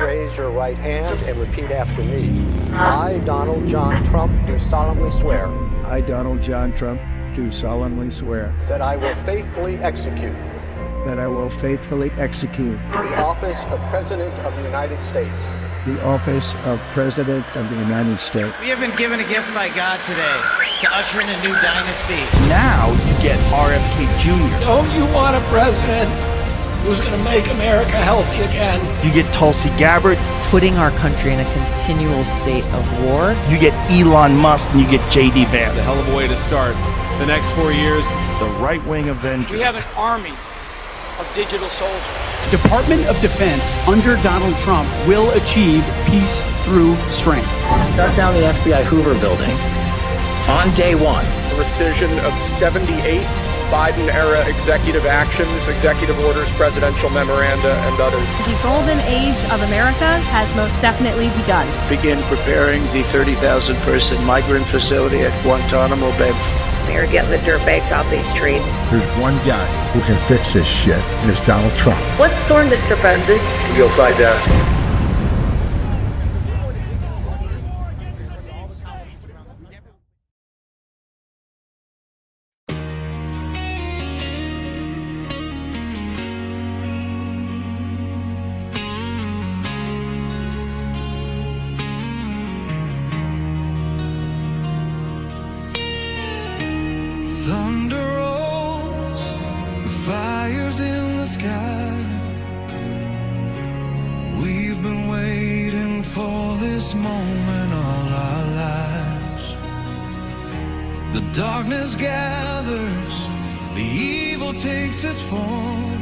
raise your right hand and repeat after me. I, Donald John Trump, do solemnly swear. I, Donald John Trump, do solemnly swear. That I will faithfully execute. That I will faithfully execute. The office of President of the United States. The office of President of the United States. We have been given a gift by God today to usher in a new dynasty. Now you get RFK Jr. Don't you want a president who's going to make America healthy again? You get Tulsi Gabbard. Putting our country in a continual state of war. You get Elon Musk and you get J.D. Vance. A hell of a way to start the next 4 years. The right-wing Avengers. We have an army of digital soldiers. Department of Defense under Donald Trump will achieve peace through strength. Shut down the FBI Hoover building on day one. The rescission of 78 Biden-era executive actions, executive orders, presidential memoranda, and others. The golden age of America has most definitely begun. Begin preparing the 30,000-person migrant facility at Guantanamo Bay. They're getting the dirtbags off these streets. There's one guy who can fix this shit, and it's Donald Trump. What's storm, Mr. President? You'll find out. Darkness gathers, the evil takes its form,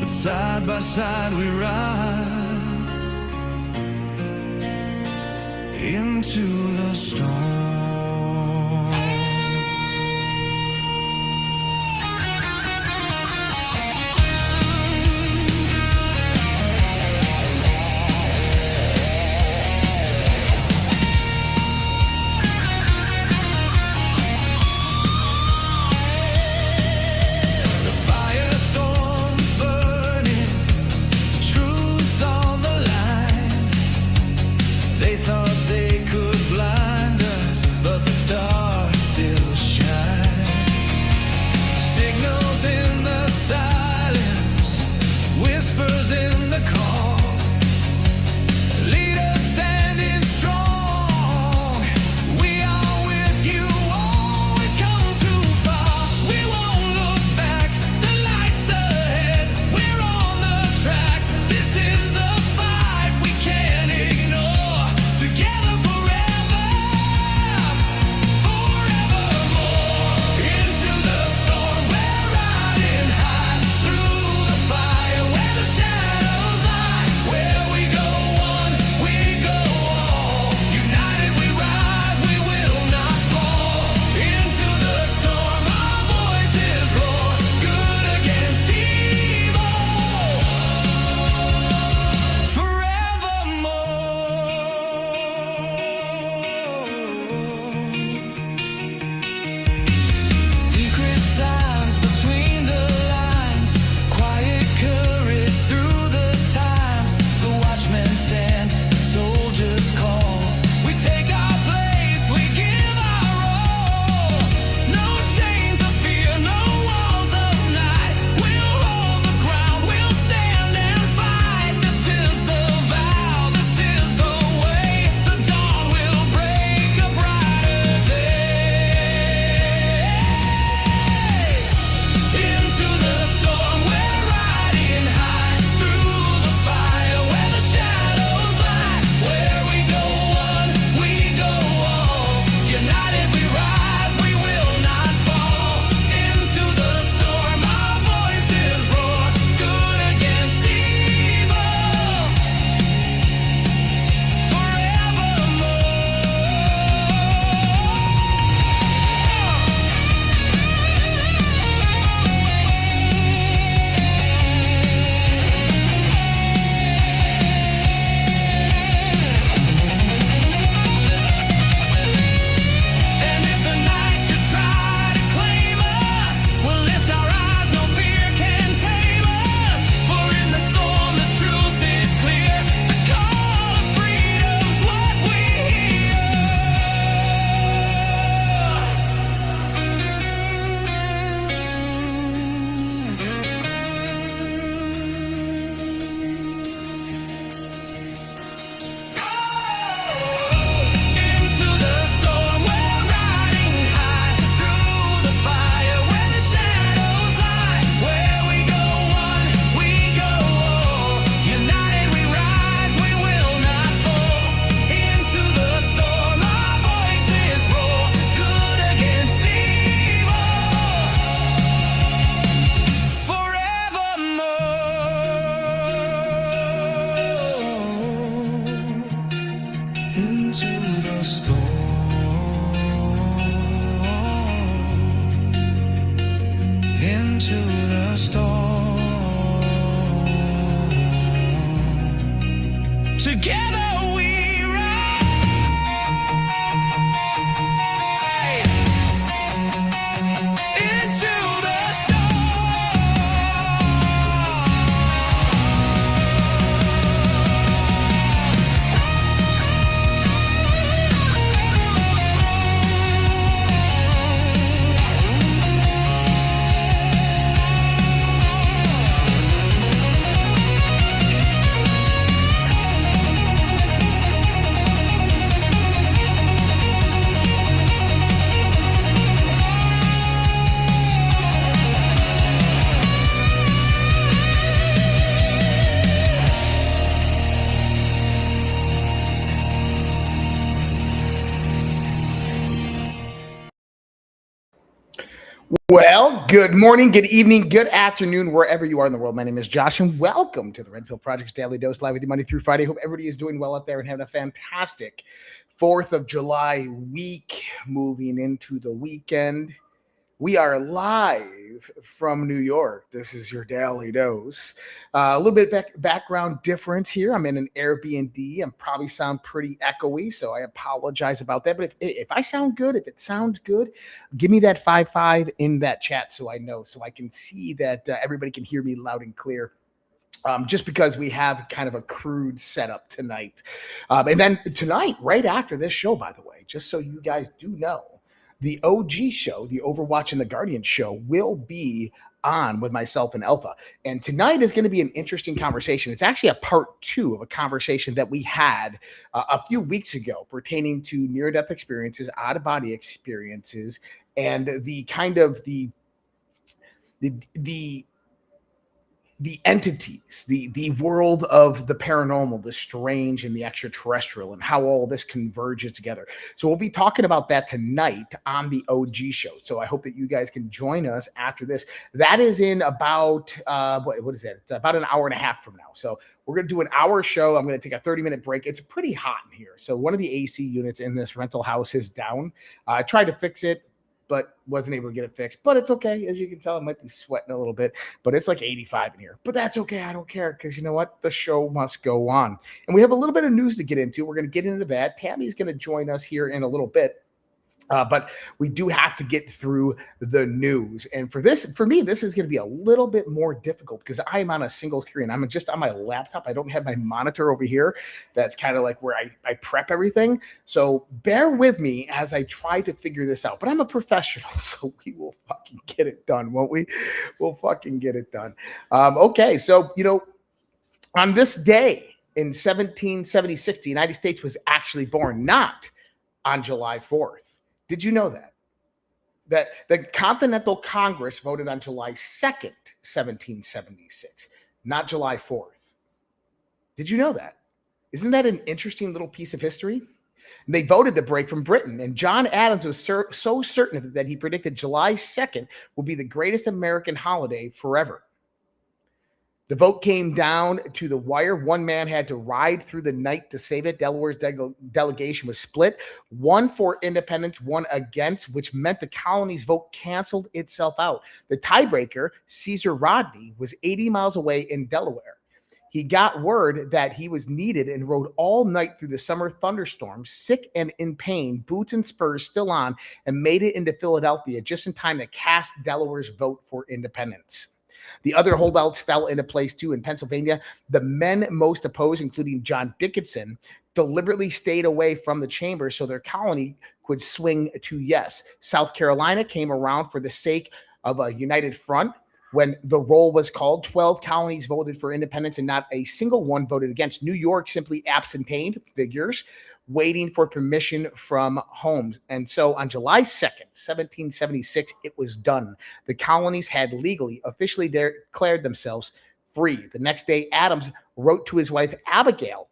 but side by side we ride into the storm. They thought they could blind us. Together we ride into the Well, good morning, good evening, good afternoon, wherever you are in the world. My name is Josh, and welcome to the Red Pill Project's Daily Dose, live with you Monday through Friday. Hope everybody is doing well out there and having a fantastic 4th of July week, moving into the weekend. We are live from New York. This is your Daily Dose. A little bit background difference here. I'm in an Airbnb. I probably sound pretty echoey, so I apologize about that. But if I sound good, if it sounds good, give me that 5-5 in that chat so I know, so I can see that everybody can hear me loud and clear. Just because we have kind of a crude setup tonight. And then tonight, right after this show, by the way, just so you guys do know, the OG show, the Overwatch and the Guardian show, will be on with myself and Alpha. And tonight is going to be an interesting conversation. It's actually a part 2 of a conversation that we had a few weeks ago pertaining to near-death experiences, out-of-body experiences, and the kind of the entities, the world of the paranormal, the strange and the extraterrestrial, and how all this converges together. So we'll be talking about that tonight on the OG show. So I hope that you guys can join us after this. That is in about, what is that? It's about an hour and a half from now. So we're going to do an hour show. I'm going to take a 30-minute break. It's pretty hot in here. So one of the AC units in this rental house is down. I tried to fix it, but wasn't able to get it fixed. But it's okay. As you can tell, I might be sweating a little bit, but it's like 85 in here. But that's okay. I don't care, because you know what? The show must go on. And we have a little bit of news to get into. We're going to get into that. Tammy's going to join us here in a little bit. But we do have to get through the news. And for me, this is going to be a little bit more difficult because I'm on a single screen. I'm just on my laptop. I don't have my monitor over here. That's kind of like where I prep everything. So bear with me as I try to figure this out. But I'm a professional, so we will fucking get it done, won't we? We'll fucking get it done. Okay, so, on this day in 1776, the United States was actually born, not on July 4th. Did you know that? That the Continental Congress voted on July 2nd, 1776, not July 4th. Did you know that? Isn't that an interesting little piece of history? And they voted to break from Britain, and John Adams was so certain of it that he predicted July 2nd will be the greatest American holiday forever. The vote came down to the wire. One man had to ride through the night to save it. Delaware's delegation was split, one for independence, one against, which meant the colony's vote canceled itself out. The tiebreaker, Caesar Rodney, was 80 miles away in Delaware. He got word that he was needed and rode all night through the summer thunderstorms, sick and in pain, boots and spurs still on, and made it into Philadelphia just in time to cast Delaware's vote for independence. The other holdouts fell into place too. In Pennsylvania, the men most opposed, including John Dickinson, deliberately stayed away from the chamber so their colony could swing to yes. South Carolina came around for the sake of a united front. When the roll was called, 12 colonies voted for independence and not a single one voted against. New York simply abstained, figures, waiting for permission from home. And so on July 2nd, 1776, it was done. The colonies had legally, officially declared themselves free. The next day, Adams wrote to his wife, Abigail,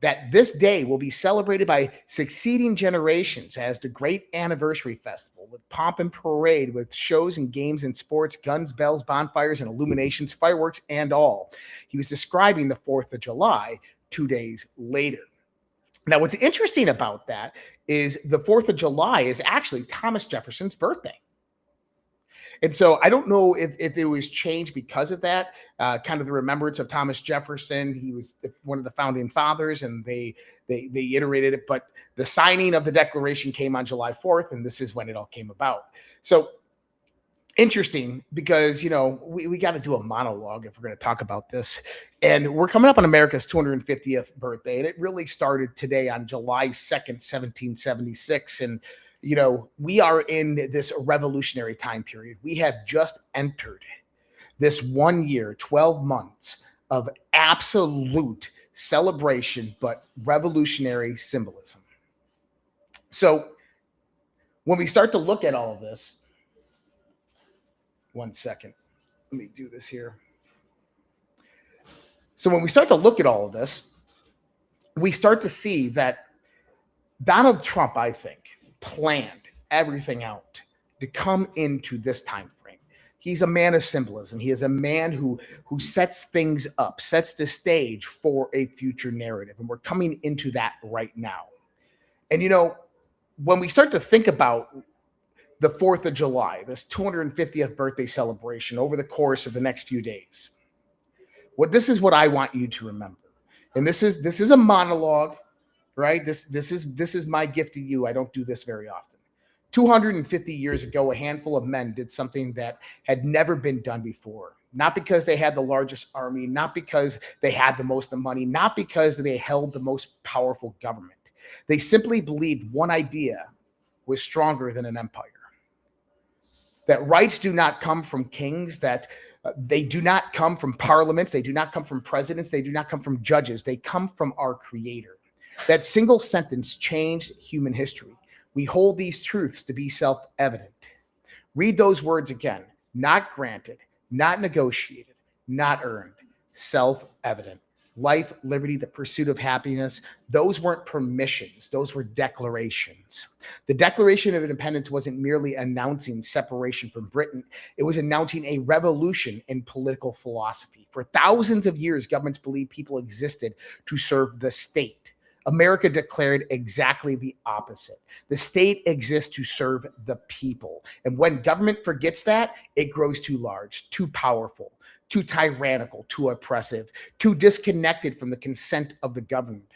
that this day will be celebrated by succeeding generations as the great anniversary festival with pomp and parade, with shows and games and sports, guns, bells, bonfires, and illuminations, fireworks, and all. He was describing the 4th of July 2 days later. Now, what's interesting about that is the 4th of July is actually Thomas Jefferson's birthday. And so I don't know if it was changed because of that, kind of the remembrance of Thomas Jefferson. He was one of the founding fathers, and they iterated it. But the signing of the Declaration came on July 4th, and this is when it all came about. So interesting, because, you know, we got to do a monologue if we're going to talk about this. And we're coming up on America's 250th birthday, and it really started today on July 2nd, 1776. And you know, we are in this revolutionary time period. We have just entered this 1 year, 12 months of absolute celebration, but revolutionary symbolism. So when we start to look at all of this, 1 second, let me do this here. So when we start to look at all of this, we start to see that Donald Trump, I think, planned everything out to come into this time frame. He's a man of symbolism. He is a man who sets things up, sets the stage for a future narrative. And we're coming into that right now. And, you know, when we start to think about the 4th of July, this 250th birthday celebration over the course of the next few days, this is what I want you to remember. And this is a monologue. Right? This is my gift to you. I don't do this very often. 250 years ago, a handful of men did something that had never been done before. Not because they had the largest army, not because they had the most money, not because they held the most powerful government. They simply believed one idea was stronger than an empire. That rights do not come from kings, that they do not come from parliaments, they do not come from presidents, they do not come from judges, they come from our Creator. That single sentence changed human history. We hold these truths to be self-evident. Read those words again. Not granted, not negotiated, not earned, self-evident. Life, liberty, the pursuit of happiness, those weren't permissions. Those were declarations. The Declaration of Independence wasn't merely announcing separation from Britain. It was announcing a revolution in political philosophy. For thousands of years, governments believed people existed to serve the state. America declared exactly the opposite. The state exists to serve the people. And when government forgets that, it grows too large, too powerful, too tyrannical, too oppressive, too disconnected from the consent of the governed.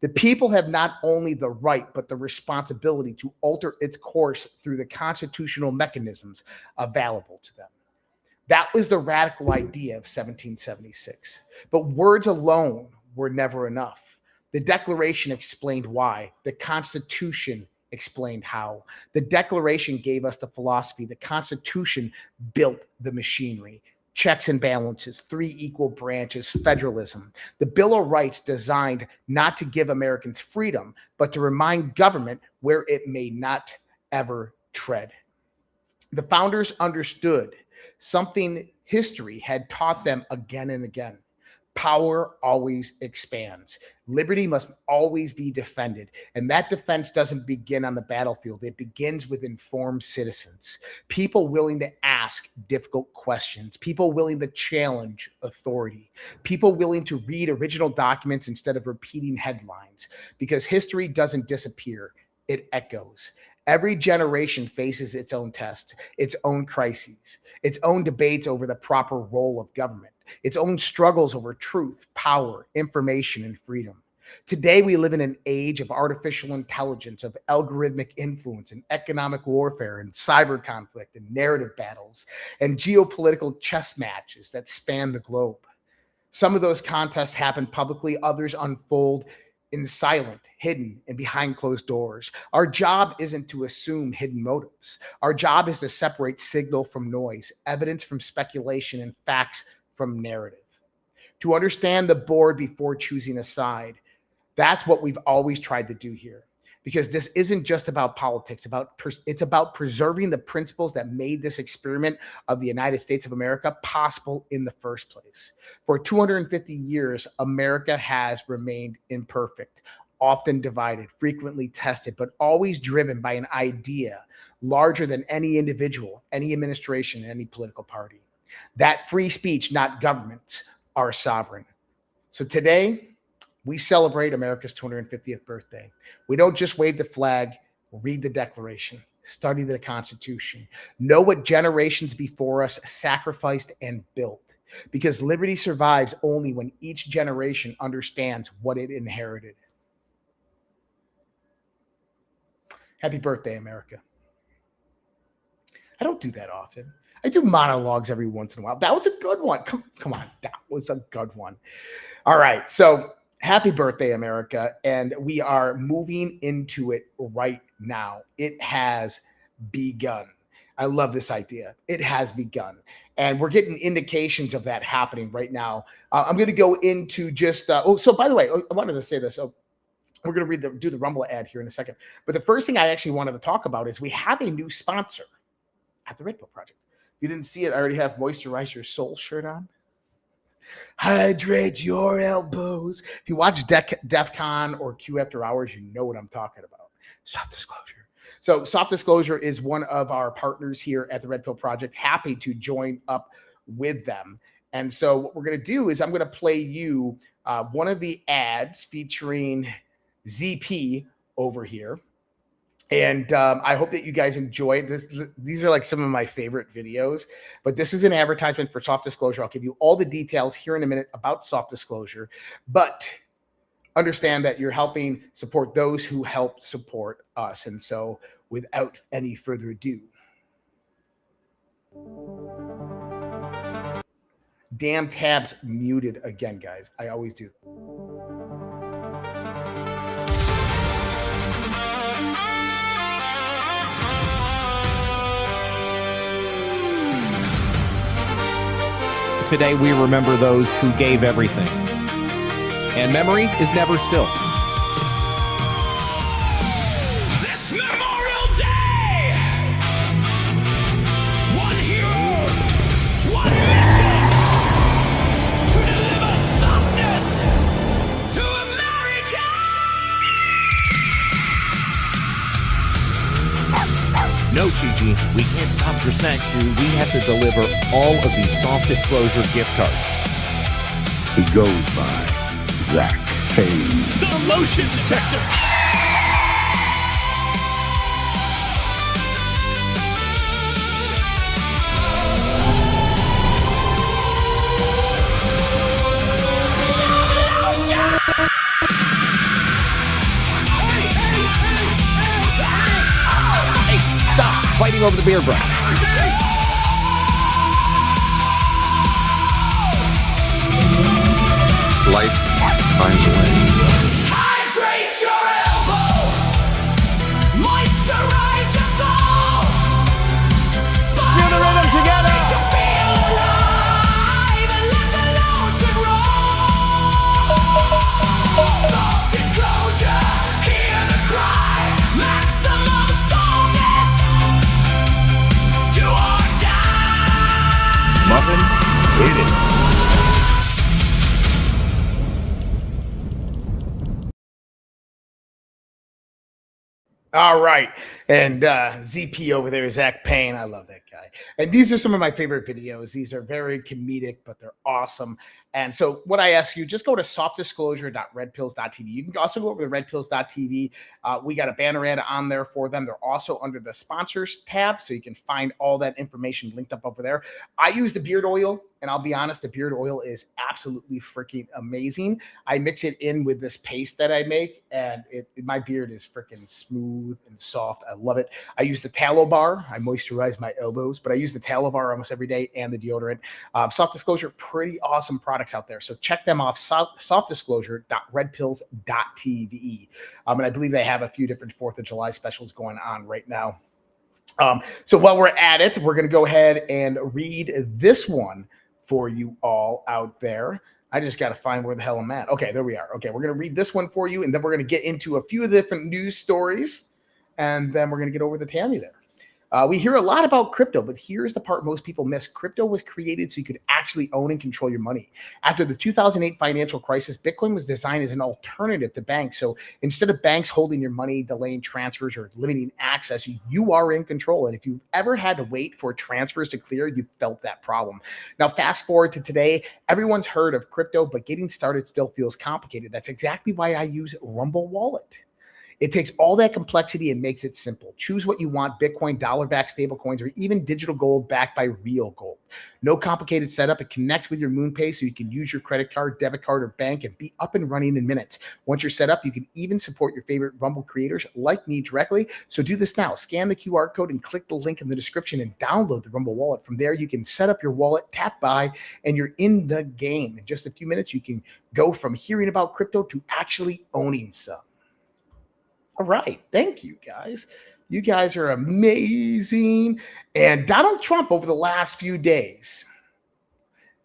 The people have not only the right, but the responsibility to alter its course through the constitutional mechanisms available to them. That was the radical idea of 1776. But words alone were never enough. The Declaration explained why. The Constitution explained how. The Declaration gave us the philosophy. The Constitution built the machinery. Checks and balances, 3 equal branches, federalism. The Bill of Rights designed not to give Americans freedom, but to remind government where it may not ever tread. The founders understood something history had taught them again and again. Power always expands. Liberty must always be defended. And that defense doesn't begin on the battlefield. It begins with informed citizens, people willing to ask difficult questions, people willing to challenge authority, people willing to read original documents instead of repeating headlines, because history doesn't disappear. It echoes. Every generation faces its own tests, its own crises, its own debates over the proper role of government, its own struggles over truth, power, information, and freedom. Today, we live in an age of artificial intelligence, of algorithmic influence, and economic warfare, and cyber conflict, and narrative battles, and geopolitical chess matches that span the globe. Some of those contests happen publicly, others unfold in silent, hidden, and behind closed doors. Our job isn't to assume hidden motives. Our job is to separate signal from noise, evidence from speculation, and facts from narrative. To understand the board before choosing a side, that's what we've always tried to do here. Because this isn't just about politics, it's about preserving the principles that made this experiment of the United States of America possible in the first place. For 250 years, America has remained imperfect, often divided, frequently tested, but always driven by an idea larger than any individual, any administration, any political party. That free speech, not governments, are sovereign. So today, we celebrate America's 250th birthday. We don't just wave the flag or read the Declaration. Study the Constitution. Know what generations before us sacrificed and built, because liberty survives only when each generation understands what it inherited. Happy birthday, America. I don't do that often. I do monologues every once in a while. That was a good one. Come on. That was a good one. All right. So happy birthday, America. And we are moving into it right now. It has begun. I love this idea. It has begun. And we're getting indications of that happening right now. I'm going to go into just, so by the way, I wanted to say this. So we're going to do the Rumble ad here in a second. But the first thing I actually wanted to talk about is we have a new sponsor at the Repill Project. If you didn't see it, I already have Moisturize Your Soul shirt on. Hydrate your elbows. If you watch DEF CON or Q After Hours, you know what I'm talking about. Soft disclosure. So Soft Disclosure is one of our partners here at the Red Pill Project. Happy to join up with them. And so what we're going to do is I'm going to play you one of the ads featuring ZP over here. And I hope that you guys enjoy this. These are like some of my favorite videos, but this is an advertisement for Soft Disclosure. I'll give you all the details here in a minute about Soft Disclosure, but understand that you're helping support those who help support us. And so without any further ado, damn tabs muted again, guys. I always do. Today we remember those who gave everything. And memory is never still. This Memorial Day, one hero, one mission, to deliver softness to America. No, Chi-Chi, we can't stop for snacks, dude. We have to deliver all of these Soft Disclosure gift cards. He goes by Zach Payne. The motion detector. Hey, stop fighting over the beard brush. Life finds a way. Hydrate your elbows, moisturize your soul. Feel the rhythm together. Makes you feel alive and let the lotion roll. Soft disclosure, hear the cry. Maximum softness, do or die. Muffin, hit it. All right. And ZP over there is Zach Payne. I love that guy. And these are some of my favorite videos. These are very comedic, but they're awesome. And so what I ask you, just go to softdisclosure.redpills.tv. You can also go over to redpills.tv. We got a banner ad on there for them. They're also under the sponsors tab, so you can find all that information linked up over there. I use the beard oil, and I'll be honest, the beard oil is absolutely freaking amazing. I mix it in with this paste that I make, and my beard is freaking smooth and soft. I love it. I use the tallow bar. I moisturize my elbows, but I use the tallow bar almost every day and the deodorant. Soft Disclosure, pretty awesome products out there. So check them off, softdisclosure.redpills.tv. And I believe they have a few different 4th of July specials going on right now. So while we're at it, we're going to go ahead and read this one for you all out there. I just got to find where the hell I'm at. Okay, there we are. Okay, we're going to read this one for you, and then we're going to get into a few of the different news stories, and then we're going to get over to Tammy there. We hear a lot about crypto, but here's the part most people miss. Crypto was created so you could actually own and control your money. After the 2008 financial crisis, Bitcoin was designed as an alternative to banks. So instead of banks holding your money, delaying transfers, or limiting access, you are in control. And if you've ever had to wait for transfers to clear, you felt that problem. Now, fast forward to today, everyone's heard of crypto, but getting started still feels complicated. That's exactly why I use Rumble Wallet. It takes all that complexity and makes it simple. Choose what you want: Bitcoin, dollar-backed stablecoins, or even digital gold backed by real gold. No complicated setup. It connects with your MoonPay so you can use your credit card, debit card, or bank and be up and running in minutes. Once you're set up, you can even support your favorite Rumble creators like me directly. So do this now. Scan the QR code and click the link in the description and download the Rumble wallet. From there, you can set up your wallet, tap buy, and you're in the game. In just a few minutes, you can go from hearing about crypto to actually owning some. All right. Thank you, guys. You guys are amazing. And Donald Trump over the last few days,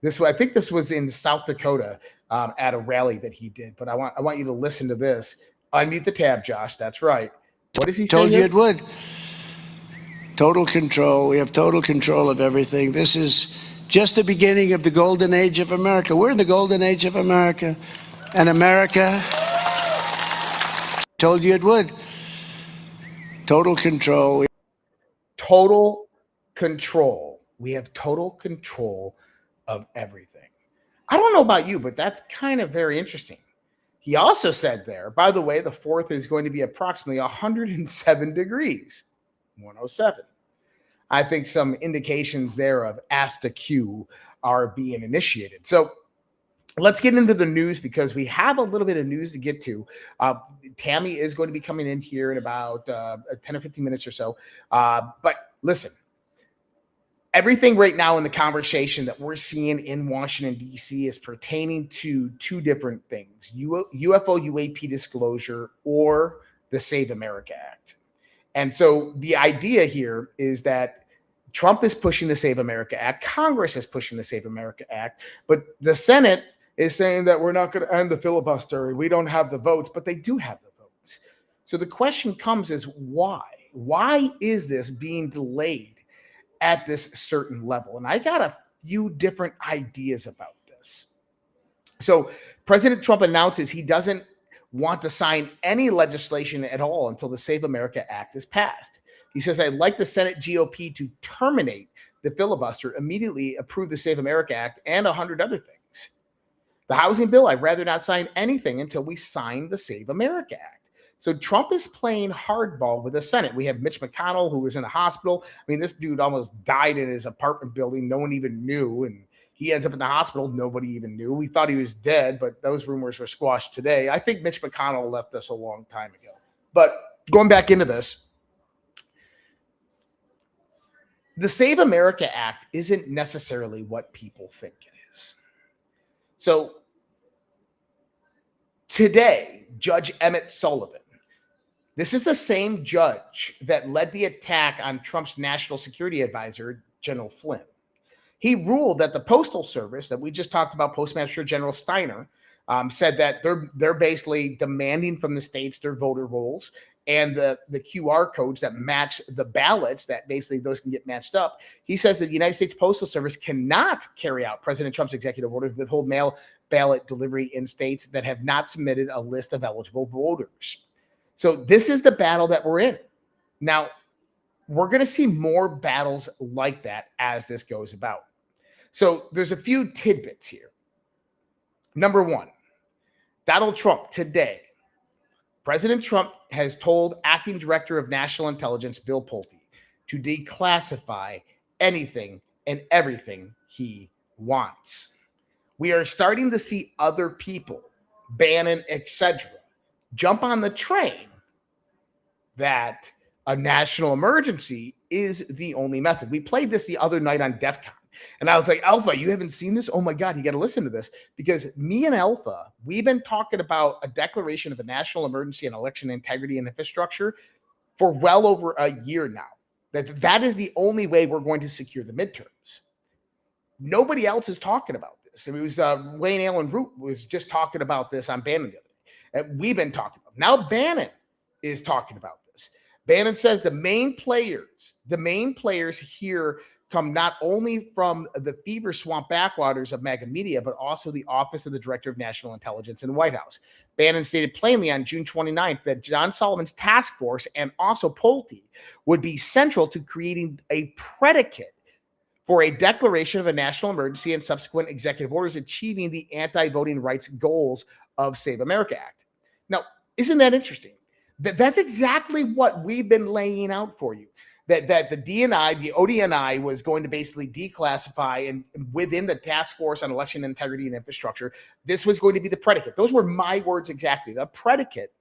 I think this was in South Dakota at a rally that he did, but I want you to listen to this. Unmute the tab, Josh. That's right. What is he saying? Told you it would. Total control. We have total control of everything. This is just the beginning of the golden age of America. We're in the golden age of America. And America, told you it would. Total control. Total control. We have total control of everything. I don't know about you, but that's kind of very interesting. He also said there, by the way, the 4th is going to be approximately 107 degrees, 107. I think some indications there of Asta Q are being initiated. So let's get into the news because we have a little bit of news to get to. Tammy is going to be coming in here in about 10 or 15 minutes or so. But listen, everything right now in the conversation that we're seeing in Washington, D.C. is pertaining to two different things: UFO UAP disclosure or the Save America Act. And so the idea here is that Trump is pushing the Save America Act. Congress is pushing the Save America Act. But the Senate is saying that we're not going to end the filibuster. We don't have the votes, but they do have the votes. So the question comes is why? Why is this being delayed at this certain level? And I got a few different ideas about this. So President Trump announces he doesn't want to sign any legislation at all until the Save America Act is passed. He says, I'd like the Senate GOP to terminate the filibuster, immediately approve the Save America Act, and 100 other things. The housing bill, I'd rather not sign anything until we sign the Save America Act. So Trump is playing hardball with the Senate. We have Mitch McConnell, who was in the hospital. I mean, this dude almost died in his apartment building. No one even knew. And he ends up in the hospital. Nobody even knew. We thought he was dead, but those rumors were squashed today. I think Mitch McConnell left us a long time ago. But going back into this, the Save America Act isn't necessarily what people think it is. So today, Judge Emmett Sullivan, this is the same judge that led the attack on Trump's national security advisor, General Flynn. He ruled that the Postal Service that we just talked about, Postmaster General Steiner, said that they're basically demanding from the states their voter rolls and the QR codes that match the ballots, that basically those can get matched up. He says that the United States Postal Service cannot carry out President Trump's executive orders, withhold mail ballot delivery in states that have not submitted a list of eligible voters. So this is the battle that we're in. Now, we're going to see more battles like that as this goes about. So there's a few tidbits here. Number one, Donald Trump today. President Trump has told Acting Director of National Intelligence, Bill Pulte, to declassify anything and everything he wants. We are starting to see other people, Bannon, etc., jump on the train that a national emergency is the only method. We played this the other night on DEF CON. And I was like, Alpha, you haven't seen this? Oh my God, you got to listen to this. Because me and Alpha, we've been talking about a declaration of a national emergency and election integrity and infrastructure for well over a year now. That is the only way we're going to secure the midterms. Nobody else is talking about this. I mean, it was Wayne Allen Root was just talking about this on Bannon the other day. And we've been talking about it. Now Bannon is talking about this. Bannon says the main players here come not only from the fever swamp backwaters of MAGA media, but also the Office of the Director of National Intelligence in the White House. Bannon stated plainly on June 29th that John Solomon's task force and also Pulte would be central to creating a predicate for a declaration of a national emergency and subsequent executive orders achieving the anti-voting rights goals of Save America Act. Now, isn't that interesting? That's exactly what we've been laying out for you. That the DNI, the ODNI, was going to basically declassify, and within the Task Force on Election Integrity and Infrastructure, this was going to be the predicate. Those were my words exactly. The predicate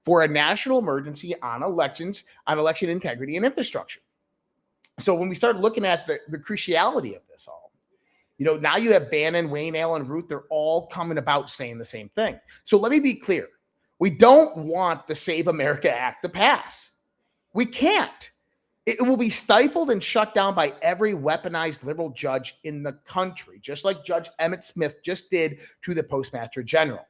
for a national emergency on elections, on election integrity and infrastructure. So when we start looking at the cruciality of this all, now you have Bannon, Wayne Allen, Root, they're all coming about saying the same thing. So let me be clear. We don't want the Save America Act to pass. We can't. It will be stifled and shut down by every weaponized liberal judge in the country, just like Judge Emmett Smith just did to the Postmaster General,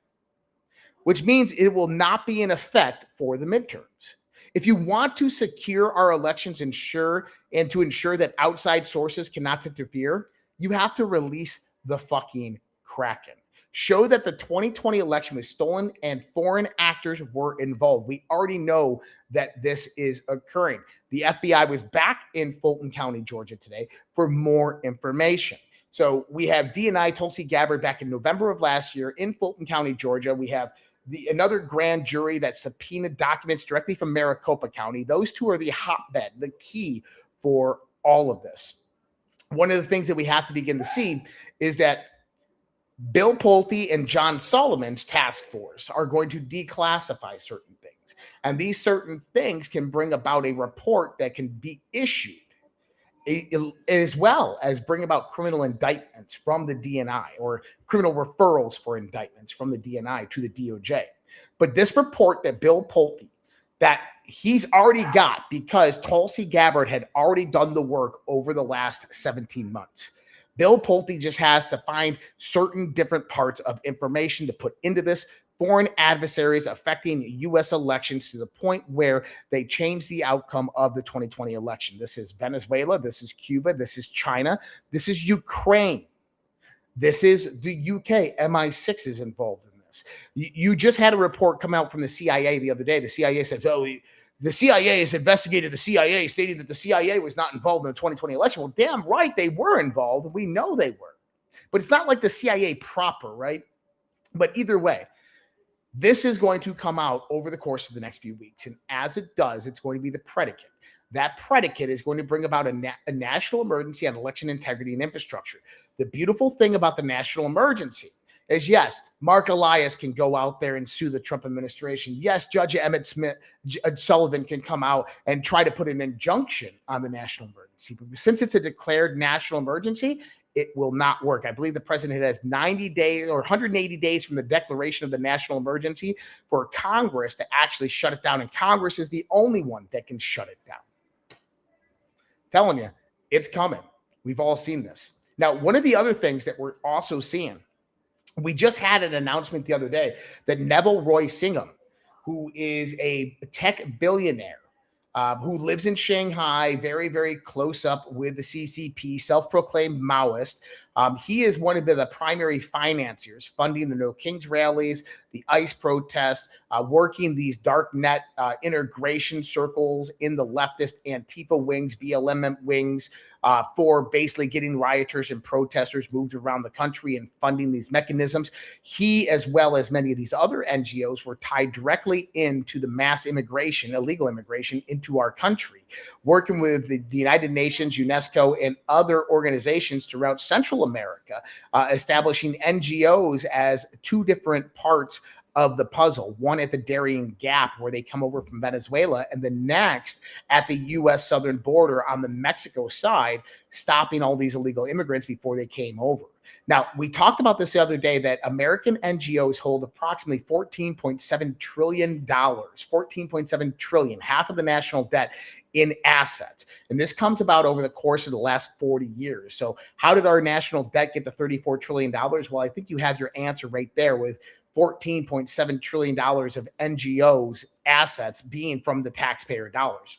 which means it will not be in effect for the midterms. If you want to secure our elections, ensure that outside sources cannot interfere, you have to release the fucking Kraken. Show that the 2020 election was stolen and foreign actors were involved. We already know that this is occurring. The FBI was back in Fulton County, Georgia today for more information. So we have DNI Tulsi Gabbard back in November of last year in Fulton County, Georgia. We have another grand jury that subpoenaed documents directly from Maricopa County. Those two are the hotbed, the key for all of this. One of the things that we have to begin to see is that Bill Pulte and John Solomon's task force are going to declassify certain things. And these certain things can bring about a report that can be issued, as well as bring about criminal indictments from the DNI or criminal referrals for indictments from the DNI to the DOJ. But this report that Bill Pulte, that he's already got because Tulsi Gabbard had already done the work over the last 17 months. Bill Pulte just has to find certain different parts of information to put into this. Foreign adversaries affecting U.S. elections to the point where they change the outcome of the 2020 election. This is Venezuela. This is Cuba. This is China. This is Ukraine. This is the UK. MI6 is involved in this. You just had a report come out from the CIA the other day. The CIA says, the CIA has investigated the CIA, stating that the CIA was not involved in the 2020 election. Well, damn right, they were involved. We know they were. But it's not like the CIA proper, right? But either way, this is going to come out over the course of the next few weeks. And as it does, it's going to be the predicate. That predicate is going to bring about a national emergency on election integrity and infrastructure. The beautiful thing about the national emergency is, yes, Mark Elias can go out there and sue the Trump administration. Yes, Judge Emmett Sullivan can come out and try to put an injunction on the national emergency. But since it's a declared national emergency, it will not work. I believe the president has 90 days or 180 days from the declaration of the national emergency for Congress to actually shut it down. And Congress is the only one that can shut it down. Telling you, it's coming. We've all seen this. Now, one of the other things that we're also seeing, we just had an announcement the other day that Neville Roy Singham, who is a tech billionaire who lives in Shanghai, very, very close up with the CCP, self-proclaimed Maoist. He is one of the primary financiers funding the No Kings rallies, the ICE protests, working these dark net integration circles in the leftist Antifa wings, BLM wings, for basically getting rioters and protesters moved around the country and funding these mechanisms. He, as well as many of these other NGOs, were tied directly into the mass immigration, illegal immigration into our country, working with the United Nations, UNESCO, and other organizations throughout Central America, establishing NGOs as two different parts of the puzzle, one at the Darien Gap where they come over from Venezuela, and the next at the U.S. southern border on the Mexico side, stopping all these illegal immigrants before they came over. Now, we talked about this the other day that American NGOs hold approximately $14.7 trillion, $14.7 trillion, half of the national debt in assets. And this comes about over the course of the last 40 years. So how did our national debt get to $34 trillion? Well, I think you have your answer right there with $14.7 trillion of NGOs assets being from the taxpayer dollars.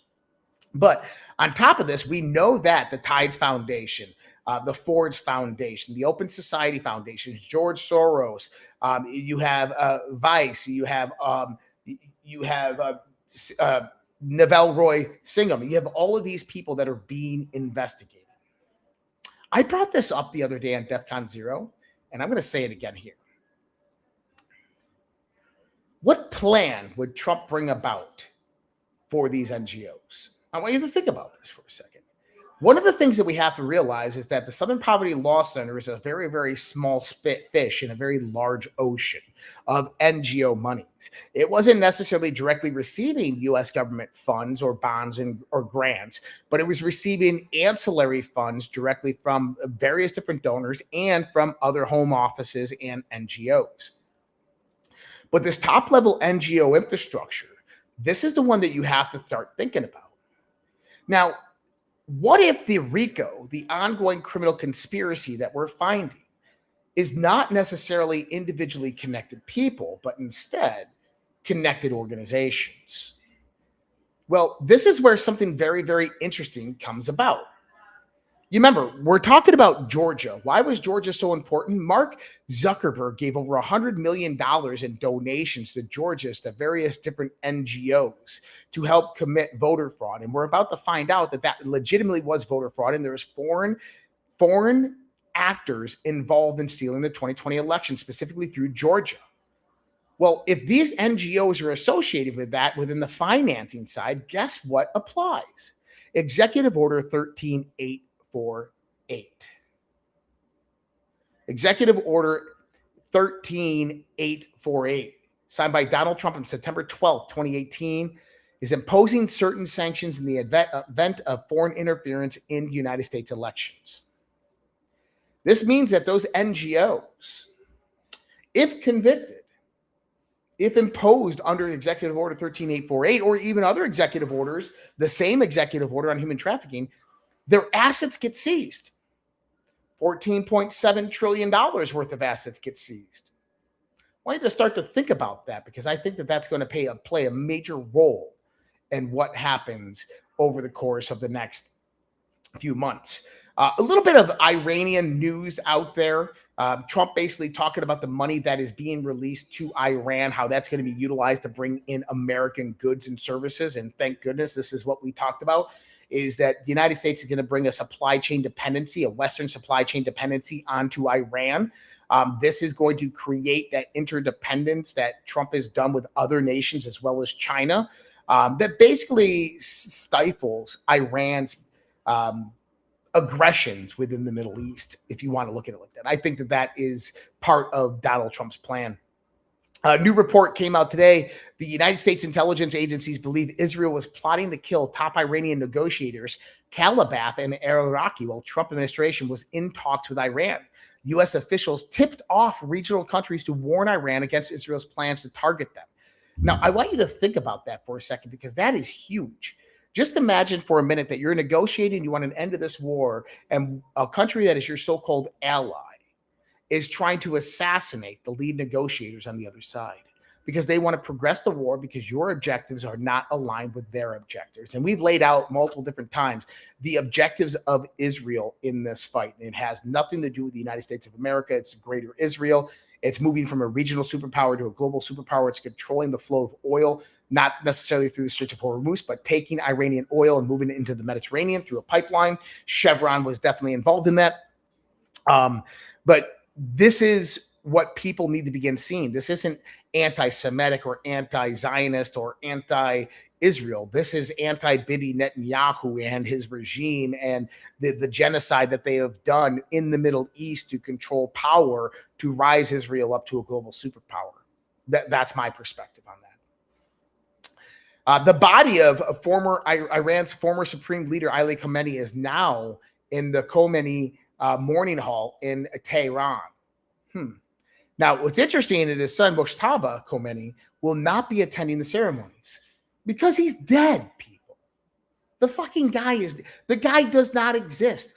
But on top of this, we know that the Tides Foundation, the Ford's Foundation, the Open Society Foundation, George Soros, you have Vice, you have Neville Roy Singham. You have all of these people that are being investigated. I brought this up the other day on DEFCON 0, and I'm going to say it again here. What plan would Trump bring about for these NGOs. I want you to think about this for a second. One of the things that we have to realize is that the Southern Poverty Law Center is a very, very small fish in a very large ocean of NGO monies. It wasn't necessarily directly receiving U.S. government funds or bonds or grants, but it was receiving ancillary funds directly from various different donors and from other home offices and NGOs. But this top-level NGO infrastructure, this is the one that you have to start thinking about. Now, what if the RICO, the ongoing criminal conspiracy that we're finding, is not necessarily individually connected people, but instead connected organizations? Well, this is where something very, very interesting comes about. You remember, we're talking about Georgia. Why was Georgia so important? Mark Zuckerberg gave over $100 million in donations to Georgia to various different NGOs to help commit voter fraud. And we're about to find out that that legitimately was voter fraud, and there was foreign actors involved in stealing the 2020 election, specifically through Georgia. Well, if these NGOs are associated with that within the financing side, guess what applies? Executive Order 13848. Executive Order 13848, signed by Donald Trump on September 12, 2018, is imposing certain sanctions in the event of foreign interference in United States elections. This means that those NGOs, if convicted, if imposed under Executive Order 13848 or even other executive orders, the same executive order on human trafficking, their assets get seized. $14.7 trillion worth of assets get seized. I want you to start to think about that, because I think that that's going to play a major role in what happens over the course of the next few months. A little bit of Iranian news out there. Trump basically talking about the money that is being released to Iran, how that's going to be utilized to bring in American goods and services. And thank goodness this is what we talked about, is that the United States is going to bring a supply chain dependency, a Western supply chain dependency onto Iran. This is going to create that interdependence that Trump has done with other nations as well as China, that basically stifles Iran's aggressions within the Middle East, if you want to look at it like that. I think that that is part of Donald Trump's plan. A new report came out today. The United States intelligence agencies believe Israel was plotting to kill top Iranian negotiators, Kalabath and Iraqi, while Trump administration was in talks with Iran. U.S. officials tipped off regional countries to warn Iran against Israel's plans to target them. Now, I want you to think about that for a second, because that is huge. Just imagine for a minute that you're negotiating, you want an end to this war, and a country that is your so-called ally is trying to assassinate the lead negotiators on the other side, because they want to progress the war because your objectives are not aligned with their objectives. And we've laid out multiple different times the objectives of Israel in this fight. It has nothing to do with the United States of America. It's greater Israel. It's moving from a regional superpower to a global superpower. It's controlling the flow of oil, not necessarily through the Strait of Hormuz, but taking Iranian oil and moving it into the Mediterranean through a pipeline. Chevron was definitely involved in that. But this is what people need to begin seeing. This isn't anti-Semitic or anti-Zionist or anti-Israel. This is anti-Bibi Netanyahu and his regime and the genocide that they have done in the Middle East to control power, to rise Israel up to a global superpower. That's my perspective on that. The body of Iran's former supreme leader, Ali Khamenei, is now in the Khomeini mourning hall in Tehran. Now, what's interesting is his son, Mojtaba Khomeini, will not be attending the ceremonies because he's dead, people. The fucking guy the guy does not exist.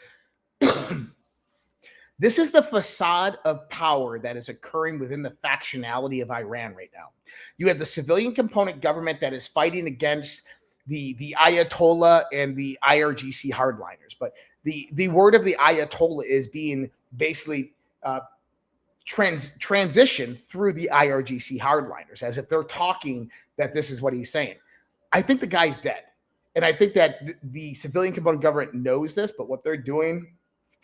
This is the facade of power that is occurring within the factionality of Iran right now. You have the civilian component government that is fighting against the Ayatollah and the IRGC hardliners. But the word of the Ayatollah is being basically transitioned through the IRGC hardliners, as if they're talking that this is what he's saying. I think the guy's dead. And I think that the civilian component government knows this, but what they're doing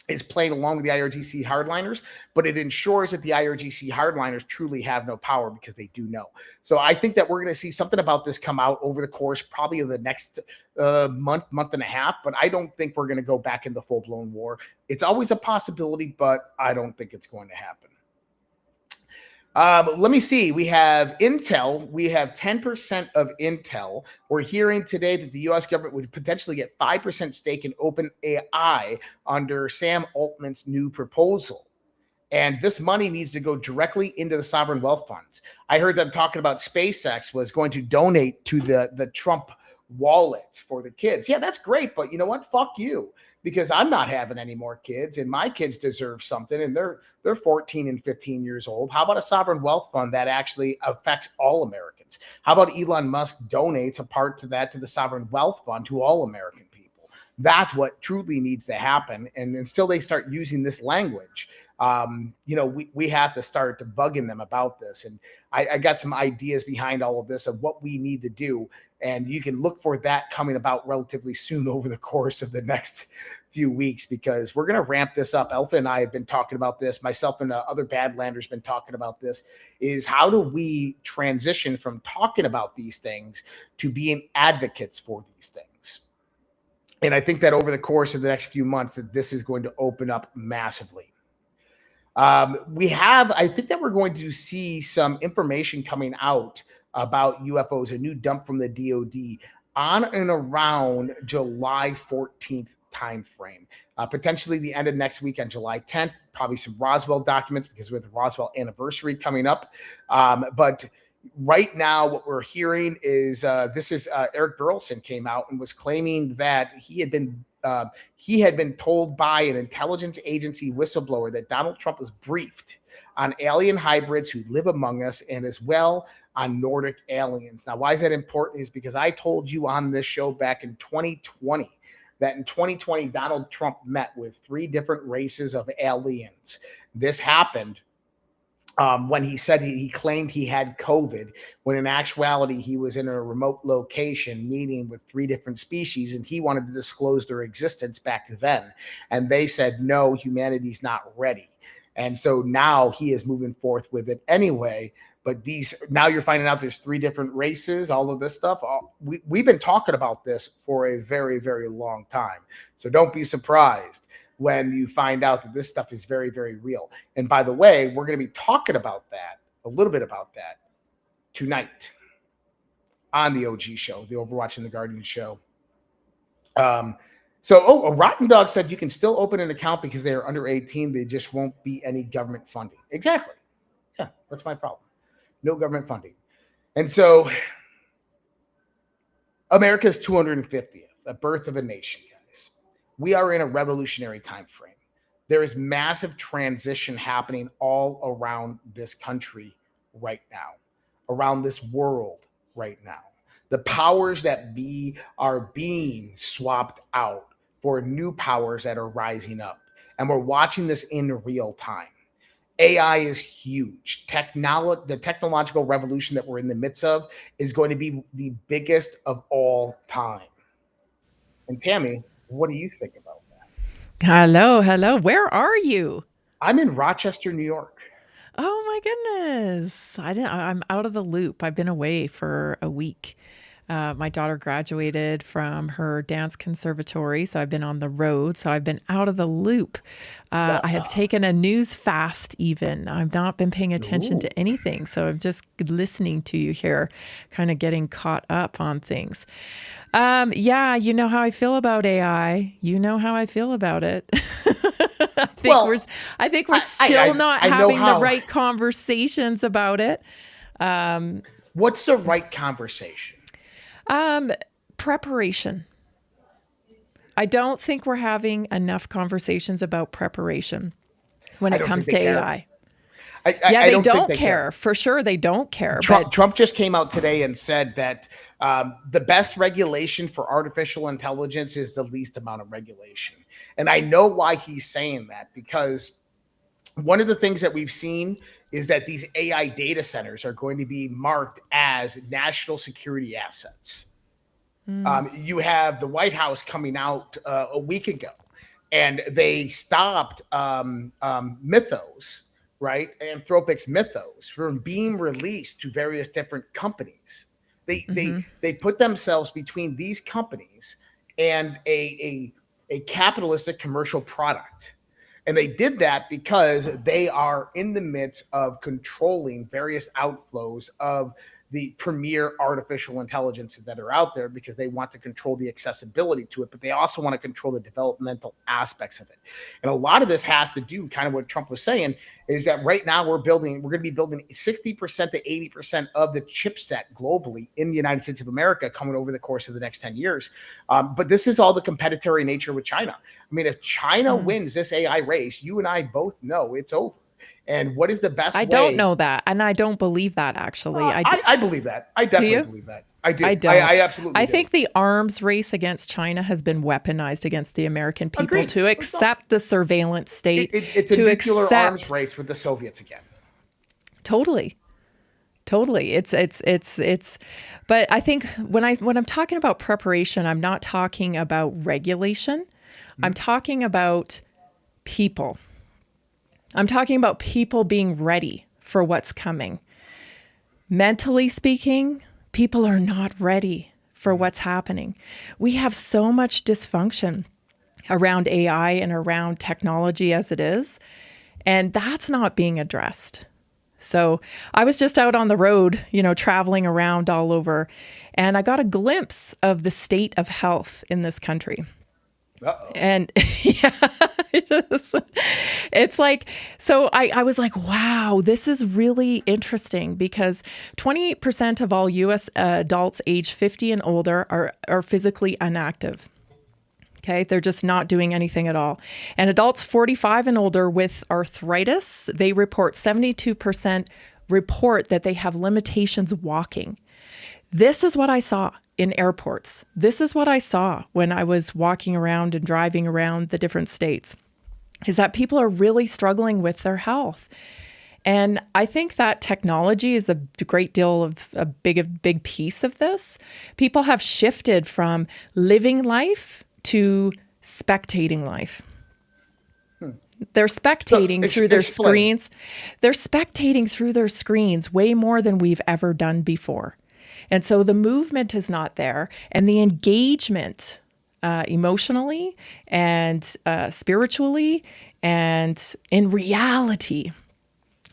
is playing along with the IRGC hardliners, but it ensures that the IRGC hardliners truly have no power because they do know. So I think that we're going to see something about this come out over the course probably of the next month and a half, but I don't think we're going to go back into full-blown war. It's always a possibility, but I don't think it's going to happen. Let me see. We have Intel. We have 10% of Intel. We're hearing today that the U.S. government would potentially get 5% stake in OpenAI under Sam Altman's new proposal. And this money needs to go directly into the sovereign wealth funds. I heard them talking about SpaceX was going to donate to the Trump wallet for the kids. Yeah, that's great. But you know what? Fuck you, because I'm not having any more kids and my kids deserve something. And they're 14 and 15 years old. How about a sovereign wealth fund that actually affects all Americans? How about Elon Musk donates a part to that to the sovereign wealth fund to all American people? That's what truly needs to happen. And until they start using this language, we have to start bugging them about this. And I got some ideas behind all of this of what we need to do. And you can look for that coming about relatively soon over the course of the next few weeks, because we're going to ramp this up. Alpha and I have been talking about this. Myself and other Badlanders been talking about this, is how do we transition from talking about these things to being advocates for these things? And I think that over the course of the next few months that this is going to open up massively. I think that we're going to see some information coming out about UFOs, a new dump from the DOD on and around July 14th timeframe, potentially the end of next week on July 10th, probably some Roswell documents because we have the Roswell anniversary coming up. But right now, what we're hearing is Eric Burleson came out and was claiming that he had been told by an intelligence agency whistleblower that Donald Trump was briefed on alien hybrids who live among us, and as well on Nordic aliens. Now, why is that important? Is because I told you on this show back in 2020 that in 2020, Donald Trump met with 3 different races of aliens. This happened when he said he claimed he had COVID, when in actuality he was in a remote location meeting with 3 different species, and he wanted to disclose their existence back then. And they said, no, humanity's not ready. And so now he is moving forth with it anyway. But now you're finding out there's 3 different races, all of this stuff. We've been talking about this for a very, very long time. So don't be surprised when you find out that this stuff is very, very real. And by the way, we're going to be talking about that, a little bit about that, tonight on the OG show, the Overwatch and the Guardian show. A Rotten Dog said you can still open an account because they are under 18. There just won't be any government funding. Exactly. Yeah, that's my problem. No government funding. And so America's 250th, a birth of a nation, guys. We are in a revolutionary time frame. There is massive transition happening all around this country right now, around this world right now. The powers that be are being swapped out for new powers that are rising up. And we're watching this in real time. AI is huge. The technological revolution that we're in the midst of is going to be the biggest of all time. And Tammy, what do you think about that? Hello. Where are you? I'm in Rochester, New York. Oh my goodness. I'm out of the loop. I've been away for a week. My daughter graduated from her dance conservatory, so I've been on the road. So I've been out of the loop. I have taken a news fast even. I've not been paying attention to anything. So I'm just listening to you here, kind of getting caught up on things. Yeah, you know how I feel about AI. You know how I feel about it. I think we're still not having the right conversations about it. What's the right conversation? Preparation. I don't think we're having enough conversations about prepreparation when it comes to AI. They don't care. For sure, they don't care. Trump just came out today and said that the best regulation for artificial intelligence is the least amount of regulation. And I know why he's saying that, because one of the things that we've seen is that these AI data centers are going to be marked as national security assets. You have the White House coming out a week ago and they stopped Mythos, right? Anthropic's Mythos from being released to various different companies. They put themselves between these companies and a capitalistic commercial product. And they did that because they are in the midst of controlling various outflows of the premier artificial intelligences that are out there, because they want to control the accessibility to it, but they also want to control the developmental aspects of it. And a lot of this has to do, kind of what Trump was saying, is that right now we're going to be building 60% to 80% of the chipset globally in the United States of America coming over the course of the next 10 years. But this is all the competitive nature with China. I mean, if China wins this AI race, you and I both know it's over. And what is the best way? I don't know that, and I don't believe that, actually. I believe that. I definitely believe that. I do. I don't. I absolutely do. think the arms race against China has been weaponized against the American people to accept the surveillance state. It's a nuclear arms race with the Soviets again. Totally. It's but I think when I'm talking about preparation, I'm not talking about regulation. I'm talking about people. I'm talking about people being ready for what's coming. Mentally speaking, people are not ready for what's happening. We have so much dysfunction around AI and around technology as it is, and that's not being addressed. So I was just out on the road, traveling around all over, and I got a glimpse of the state of health in this country. Uh-oh. And it's like, so I was like, wow, this is really interesting, because 28% of all U.S. adults age 50 and older are physically inactive. Okay, they're just not doing anything at all. And adults 45 and older with arthritis, they report 72% report that they have limitations walking. This is what I saw in airports. This is what I saw when I was walking around and driving around the different states, is that people are really struggling with their health. And I think that technology is a great deal of a big piece of this. People have shifted from living life to spectating life. They're spectating through their screens. They're spectating through their screens way more than we've ever done before. And so the movement is not there, and the engagement emotionally and spiritually and in reality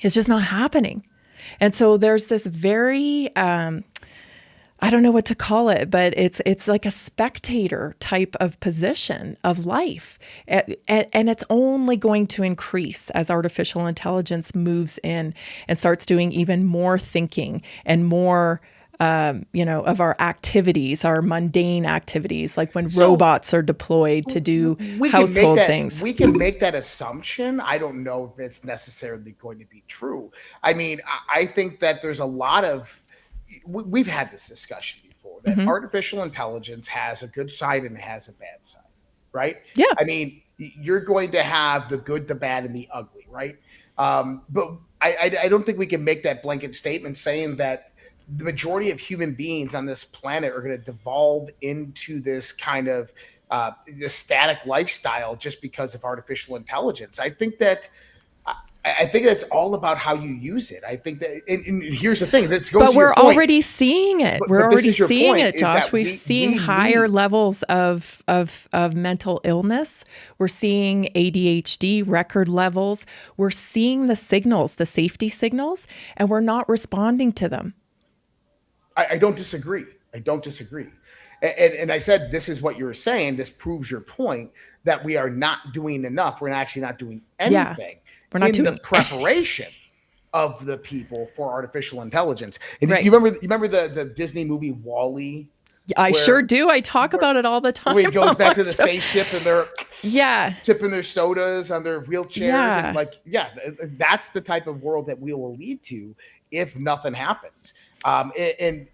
is just not happening. And so there's this very, I don't know what to call it, but it's like a spectator type of position of life. And it's only going to increase as artificial intelligence moves in and starts doing even more thinking and more of our activities, our mundane activities, like when robots are deployed to do household things. We can make that assumption. I don't know if it's necessarily going to be true. I mean, I think that there's a lot of, we've had this discussion before, that artificial intelligence has a good side and it has a bad side, right? Yeah. I mean, you're going to have the good, the bad, and the ugly, right? But I don't think we can make that blanket statement saying that the majority of human beings on this planet are going to devolve into this kind of static lifestyle just because of artificial intelligence. I think that's all about how you use it. I think that, and here's the thing, but we're already seeing it. We're already seeing it, Josh. We've seen higher levels of mental illness. We're seeing ADHD record levels. We're seeing the signals, the safety signals, and we're not responding to them. I don't disagree. And I said, this is what you're saying. This proves your point that we are not doing enough. We're actually not doing anything in the preparation of the people for artificial intelligence. And you remember the Disney movie WALL-E? I sure do. I talk about it all the time. Where he goes back to the spaceship and they're sipping their sodas on their wheelchairs. And that's the type of world that we will lead to if nothing happens. And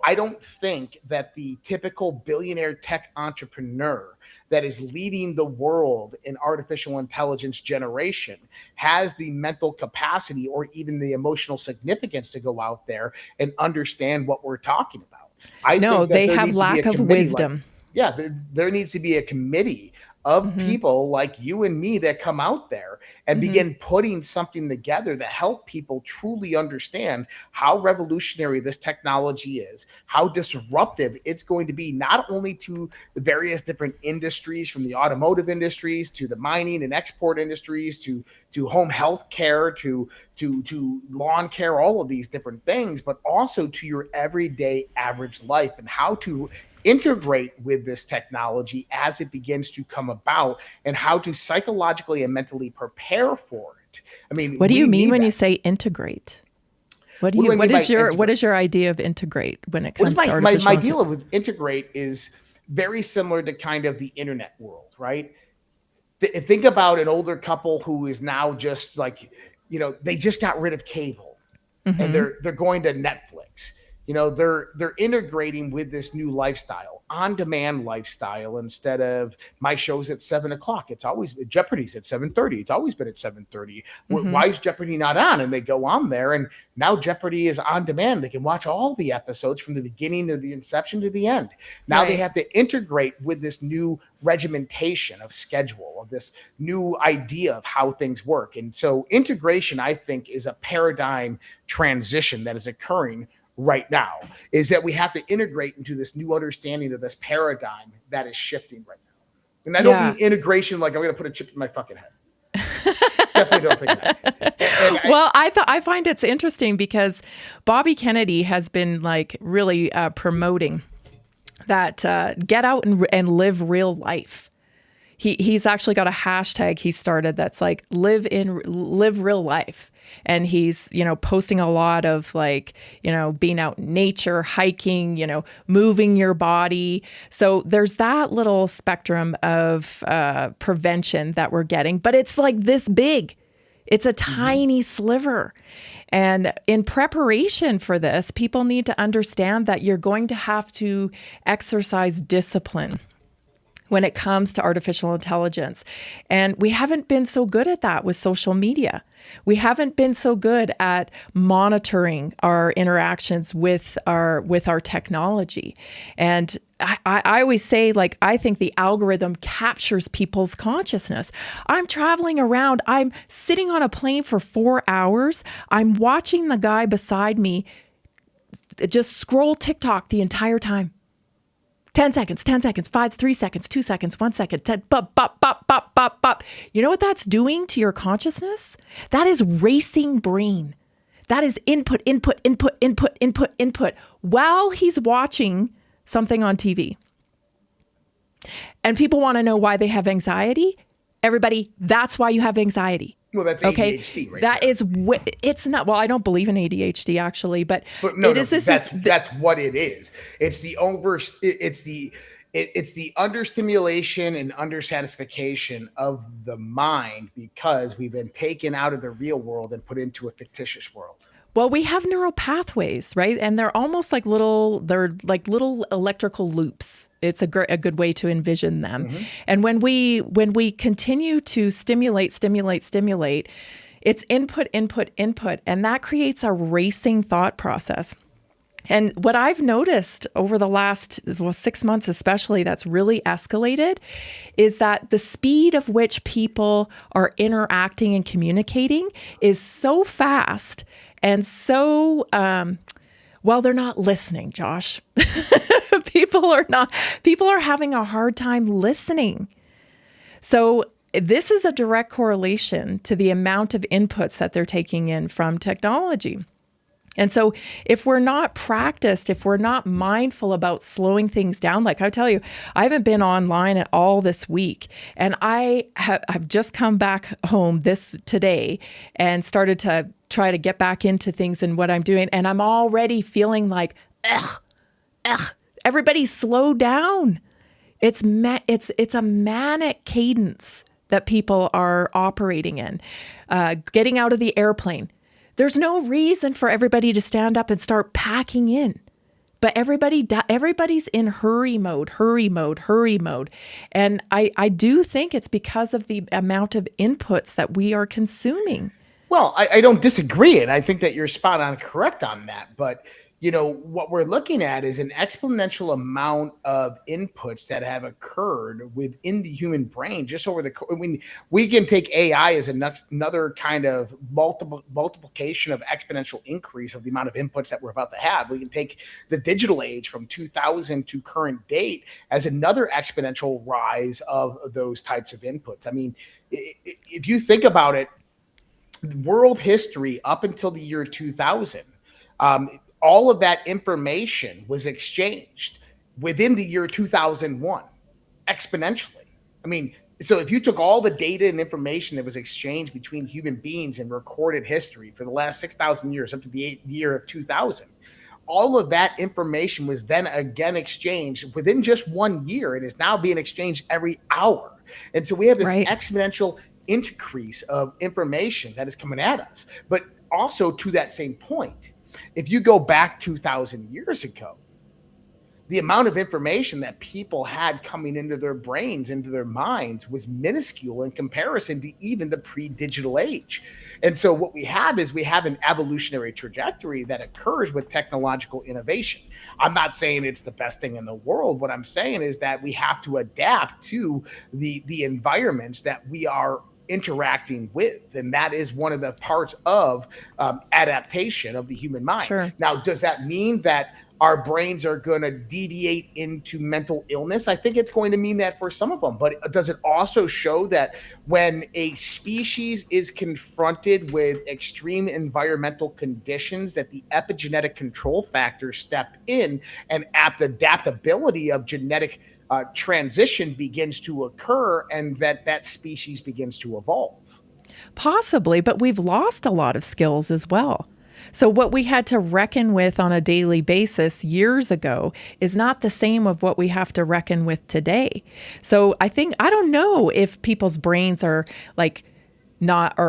I don't think that the typical billionaire tech entrepreneur that is leading the world in artificial intelligence generation has the mental capacity or even the emotional significance to go out there and understand what we're talking about. They have lack of wisdom. There needs to be a committee of people like you and me that come out there and begin putting something together that help people truly understand how revolutionary this technology is, how disruptive it's going to be, not only to the various different industries, from the automotive industries to the mining and export industries to home health care to lawn care, all of these different things, but also to your everyday average life, and how to integrate with this technology as it begins to come about, and how to psychologically and mentally prepare for it. I mean, what do you mean when you say integrate? What is your idea of integrate when it comes to artificial my deal with integrate is very similar to kind of the internet world, right? Think about an older couple who is now just like, they just got rid of cable and they're going to Netflix. They're integrating with this new lifestyle, on-demand lifestyle, instead of my show's at 7:00. It's always Jeopardy's at 7:30. It's always been at 7:30. Why is Jeopardy not on? And they go on there, and now Jeopardy is on demand. They can watch all the episodes from the beginning to the inception to the end. Now they have to integrate with this new regimentation of schedule, of this new idea of how things work. And so integration, I think, is a paradigm transition that is occurring right now, is that we have to integrate into this new understanding of this paradigm that is shifting right now. And I don't mean integration like I'm going to put a chip in my fucking head. Definitely don't think that. Well, I find it's interesting because Bobby Kennedy has been like really promoting that get out and live real life. He's actually got a hashtag he started that's like live real life. And he's, posting a lot of like, being out in nature, hiking, moving your body. So there's that little spectrum of prevention that we're getting, but it's like this big. It's a tiny sliver. And in preparation for this, people need to understand that you're going to have to exercise discipline when it comes to artificial intelligence. And we haven't been so good at that with social media. We haven't been so good at monitoring our interactions with our technology. And I always say, like, I think the algorithm captures people's consciousness. I'm traveling around. I'm sitting on a plane for 4 hours. I'm watching the guy beside me just scroll TikTok the entire time. 10 seconds, 5, 3 seconds, 2 seconds, 1 second, 10, bop, bop, bop, bop, bop, bop. You know what that's doing to your consciousness? That is racing brain. That is input while he's watching something on TV. And people want to know why they have anxiety. Everybody, that's why you have anxiety. Well, that's ADHD, right? That is, it's not, well, I don't believe in ADHD actually, but no, that's what it is. It's the it's the understimulation and undersatisfaction of the mind because we've been taken out of the real world and put into a fictitious world. Well, we have neural pathways, right? And they're almost like little electrical loops. It's a good way to envision them. And when we continue to stimulate, it's input, and that creates a racing thought process. And what I've noticed over the last 6 months especially that's really escalated is that the speed of which people are interacting and communicating is so fast and so, they're not listening, Josh. People are having a hard time listening. So this is a direct correlation to the amount of inputs that they're taking in from technology. And so if we're not practiced, if we're not mindful about slowing things down, like I tell you, I haven't been online at all this week. And I've just come back home today and started to try to get back into things and what I'm doing. And I'm already feeling like, everybody slow down. It's a manic cadence that people are operating in. Getting out of the airplane. There's no reason for everybody to stand up and start packing in. But everybody's in hurry mode. And I do think it's because of the amount of inputs that we are consuming. Well, I don't disagree. And I think that you're spot on correct on that. But, what we're looking at is an exponential amount of inputs that have occurred within the human brain just over the. I mean, we can take AI as another kind of multiplication of exponential increase of the amount of inputs that we're about to have. We can take the digital age from 2000 to current date as another exponential rise of those types of inputs. I mean, if you think about it, world history up until the year 2000. All of that information was exchanged within the year 2001 exponentially. I mean, so if you took all the data and information that was exchanged between human beings in recorded history for the last 6,000 years up to the year of 2000, all of that information was then again exchanged within just 1 year and is now being exchanged every hour. And so we have this exponential increase of information that is coming at us. But also to that same point, if you go back 2,000 years ago, the amount of information that people had coming into their brains, into their minds, was minuscule in comparison to even the pre-digital age. And so what we have is we have an evolutionary trajectory that occurs with technological innovation. I'm not saying it's the best thing in the world. What I'm saying is that we have to adapt to the environments that we are interacting with, and that is one of the parts of adaptation of the human mind. Sure. Now, does that mean that our brains are going to deviate into mental illness? I think it's going to mean that for some of them, but does it also show that when a species is confronted with extreme environmental conditions, that the epigenetic control factors step in and adaptability of genetic transition begins to occur, and that species begins to evolve? Possibly, but we've lost a lot of skills as well. So what we had to reckon with on a daily basis years ago is not the same of what we have to reckon with today. So I don't know if people's brains are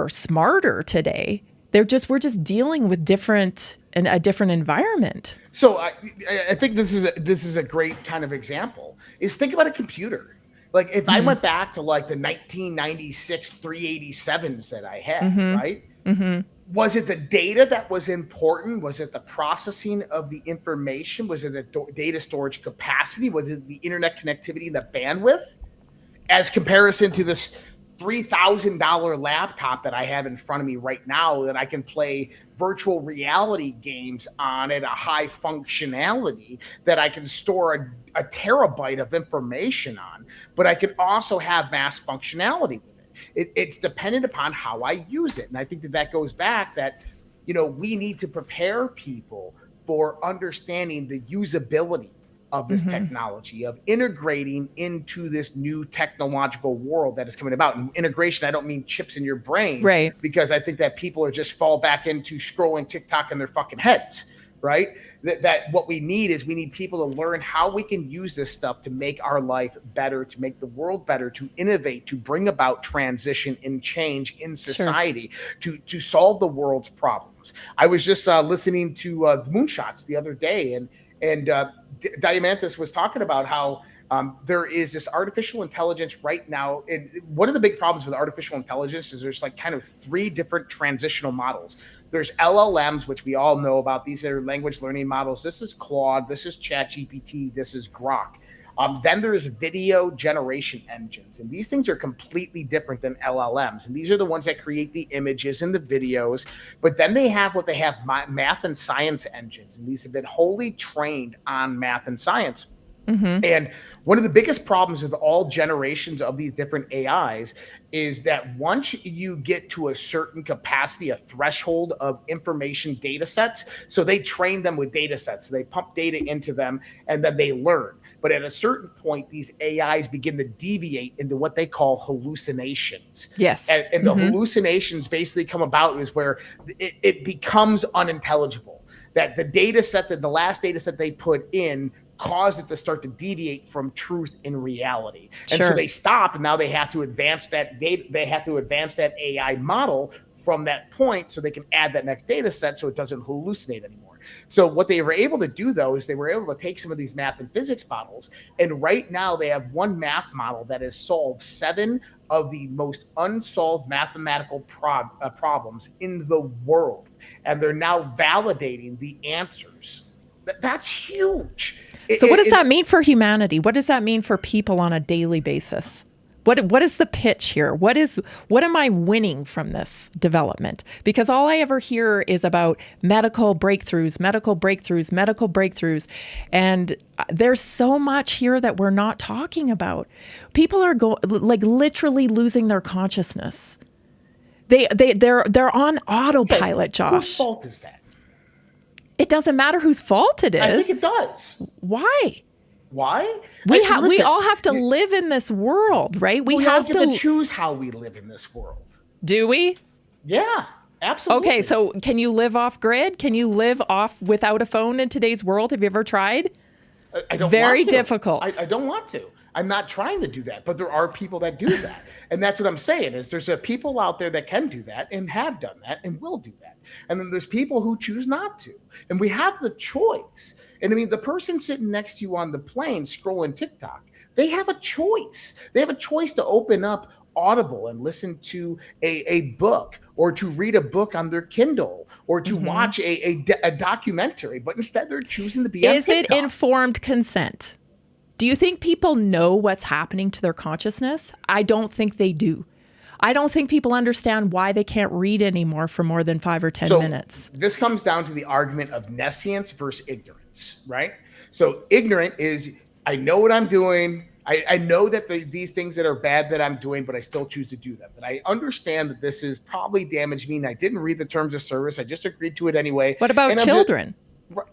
smarter today. We're just dealing with a different environment. So I think this is a great kind of example. Is think about a computer. Like if I went back to like the 1996 387s that I had, right? Mm-hmm. Was it the data that was important? Was it the processing of the information? Was it the data storage capacity? Was it the internet connectivity, the bandwidth? As comparison to this $3,000 laptop that I have in front of me right now that I can play virtual reality games on at a high functionality, that I can store a terabyte of information on, but I can also have mass functionality with it. It's dependent upon how I use it. And I think that goes back that, we need to prepare people for understanding the usability of this technology, of integrating into this new technological world that is coming about. And integration, I don't mean chips in your brain, right? Because I think that people are just fall back into scrolling TikTok in their fucking heads, right? That what we need people to learn how we can use this stuff to make our life better, to make the world better, to innovate, to bring about transition and change in society, to solve the world's problems. I was just listening to the Moonshots the other day, and Diamantis was talking about how there is this artificial intelligence right now. And one of the big problems with artificial intelligence is there's like kind of three different transitional models. There's LLMs, which we all know about. These are language learning models. This is Claude. This is ChatGPT. This is Grok. Then there's video generation engines, and these things are completely different than LLMs. And these are the ones that create the images and the videos. But then they have math and science engines, and these have been wholly trained on math and science. And one of the biggest problems with all generations of these different AIs is that once you get to a certain capacity, a threshold of information data sets, so they train them with data sets, so they pump data into them and then they learn. But at a certain point, these AIs begin to deviate into what they call hallucinations. Yes. And the hallucinations basically come about is where it becomes unintelligible. That the last data set they put in caused it to start to deviate from truth in reality. And so they stop, and now they have to advance that data. They have to advance that AI model from that point so they can add that next data set so it doesn't hallucinate anymore. So what they were able to do, though, is they were able to take some of these math and physics models, and right now they have one math model that has solved 7 of the most unsolved mathematical problems in the world. And they're now validating the answers That's huge. So what does that mean for humanity? What does that mean for people on a daily basis? What is the pitch here? What am I winning from this development? Because all I ever hear is about medical breakthroughs, and there's so much here that we're not talking about. People are literally losing their consciousness. They're on autopilot, Josh. Whose fault is that? It doesn't matter whose fault it is. I think it does. Why? Why? We all have to live in this world, right? We have to choose how we live in this world. Do we? Yeah, absolutely. Okay, so can you live off grid? Can you live off without a phone in today's world? Have you ever tried? I don't Very want to. difficult. I don't want to. I'm not trying to do that, but there are people that do that. And that's what I'm saying is there's people out there that can do that and have done that and will do that. And then there's people who choose not to. And we have the choice. And I mean, the person sitting next to you on the plane scrolling TikTok, they have a choice. They have a choice to open up Audible and listen to a book, or to read a book on their Kindle, or to watch a documentary. But instead they're choosing to be on TikTok. Is it informed consent? Do you think people know what's happening to their consciousness? I don't think they do. I don't think people understand why they can't read anymore for more than 5 or 10 minutes. This comes down to the argument of nescience versus ignorance, right? So ignorant is, I know what I'm doing. I know that these things that are bad that I'm doing, but I still choose to do them. But I understand that this is probably damaged me, and I didn't read the terms of service. I just agreed to it anyway. What about children?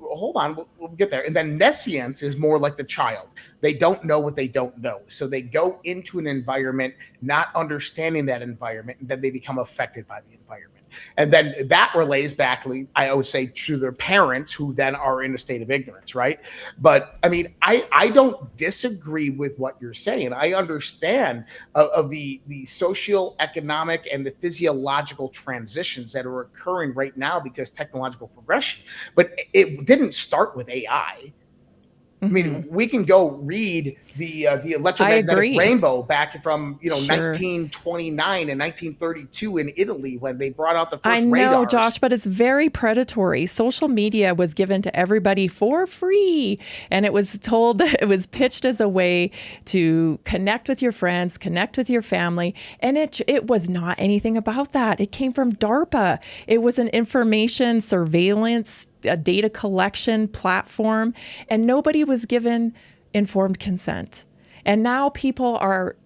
Hold on, we'll get there. And then nescience is more like the child. They don't know what they don't know. So they go into an environment not understanding that environment, and then they become affected by the environment. And then that relays back, I would say, to their parents, who then are in a state of ignorance, right? But I mean, I don't disagree with what you're saying. I understand of the socioeconomic and the physiological transitions that are occurring right now because technological progression. But it didn't start with AI. I mean, we can go read the electromagnetic rainbow back from 1929 and 1932 in Italy when they brought out the first radars. I know, Josh, but it's very predatory. Social media was given to everybody for free, and it was pitched as a way to connect with your friends, connect with your family, and it was not anything about that. It came from DARPA. It was an information surveillance, a data collection platform, and nobody was given informed consent. And now people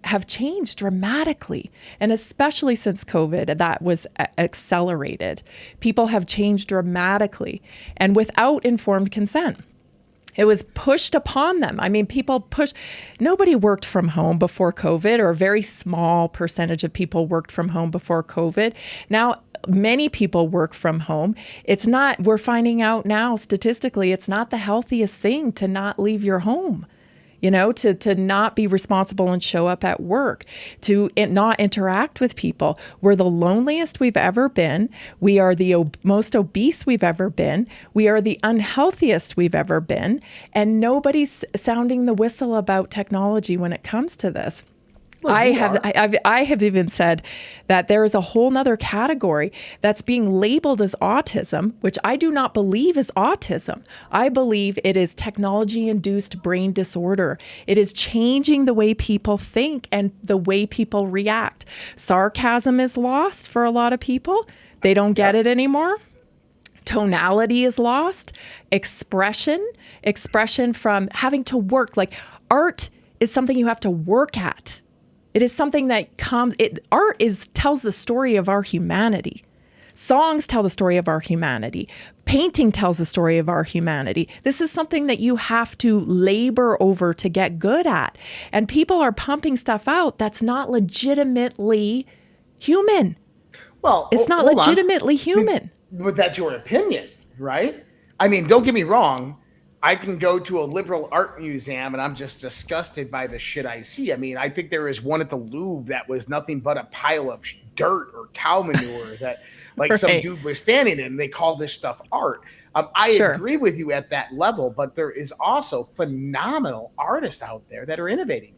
have changed dramatically. And especially since COVID, that was accelerated. People have changed dramatically and without informed consent. It was pushed upon them. I mean, nobody worked from home before COVID, or a very small percentage of people worked from home before COVID. Now, many people work from home. We're finding out now statistically, it's not the healthiest thing to not leave your home. To not be responsible and show up at work, to not interact with people. We're the loneliest we've ever been. We are the most obese we've ever been. We are the unhealthiest we've ever been. And nobody's sounding the whistle about technology when it comes to this. Well, I have even said that there is a whole nother category that's being labeled as autism, which I do not believe is autism. I believe it is technology-induced brain disorder. It is changing the way people think and the way people react. Sarcasm is lost for a lot of people. They don't get it anymore. Tonality is lost. Expression from having to work. Like, art is something you have to work at. It is something that art tells the story of our humanity. Songs tell the story of our humanity. Painting tells the story of our humanity. This is something that you have to labor over to get good at. And people are pumping stuff out that's not legitimately human. Well, it's not legitimately human. But that's your opinion, right? I mean, don't get me wrong. I can go to a liberal art museum and I'm just disgusted by the shit I see. I mean, I think there is one at the Louvre that was nothing but a pile of dirt or cow manure that some dude was standing in, and they call this stuff art. I agree with you at that level, but there is also phenomenal artists out there that are innovating.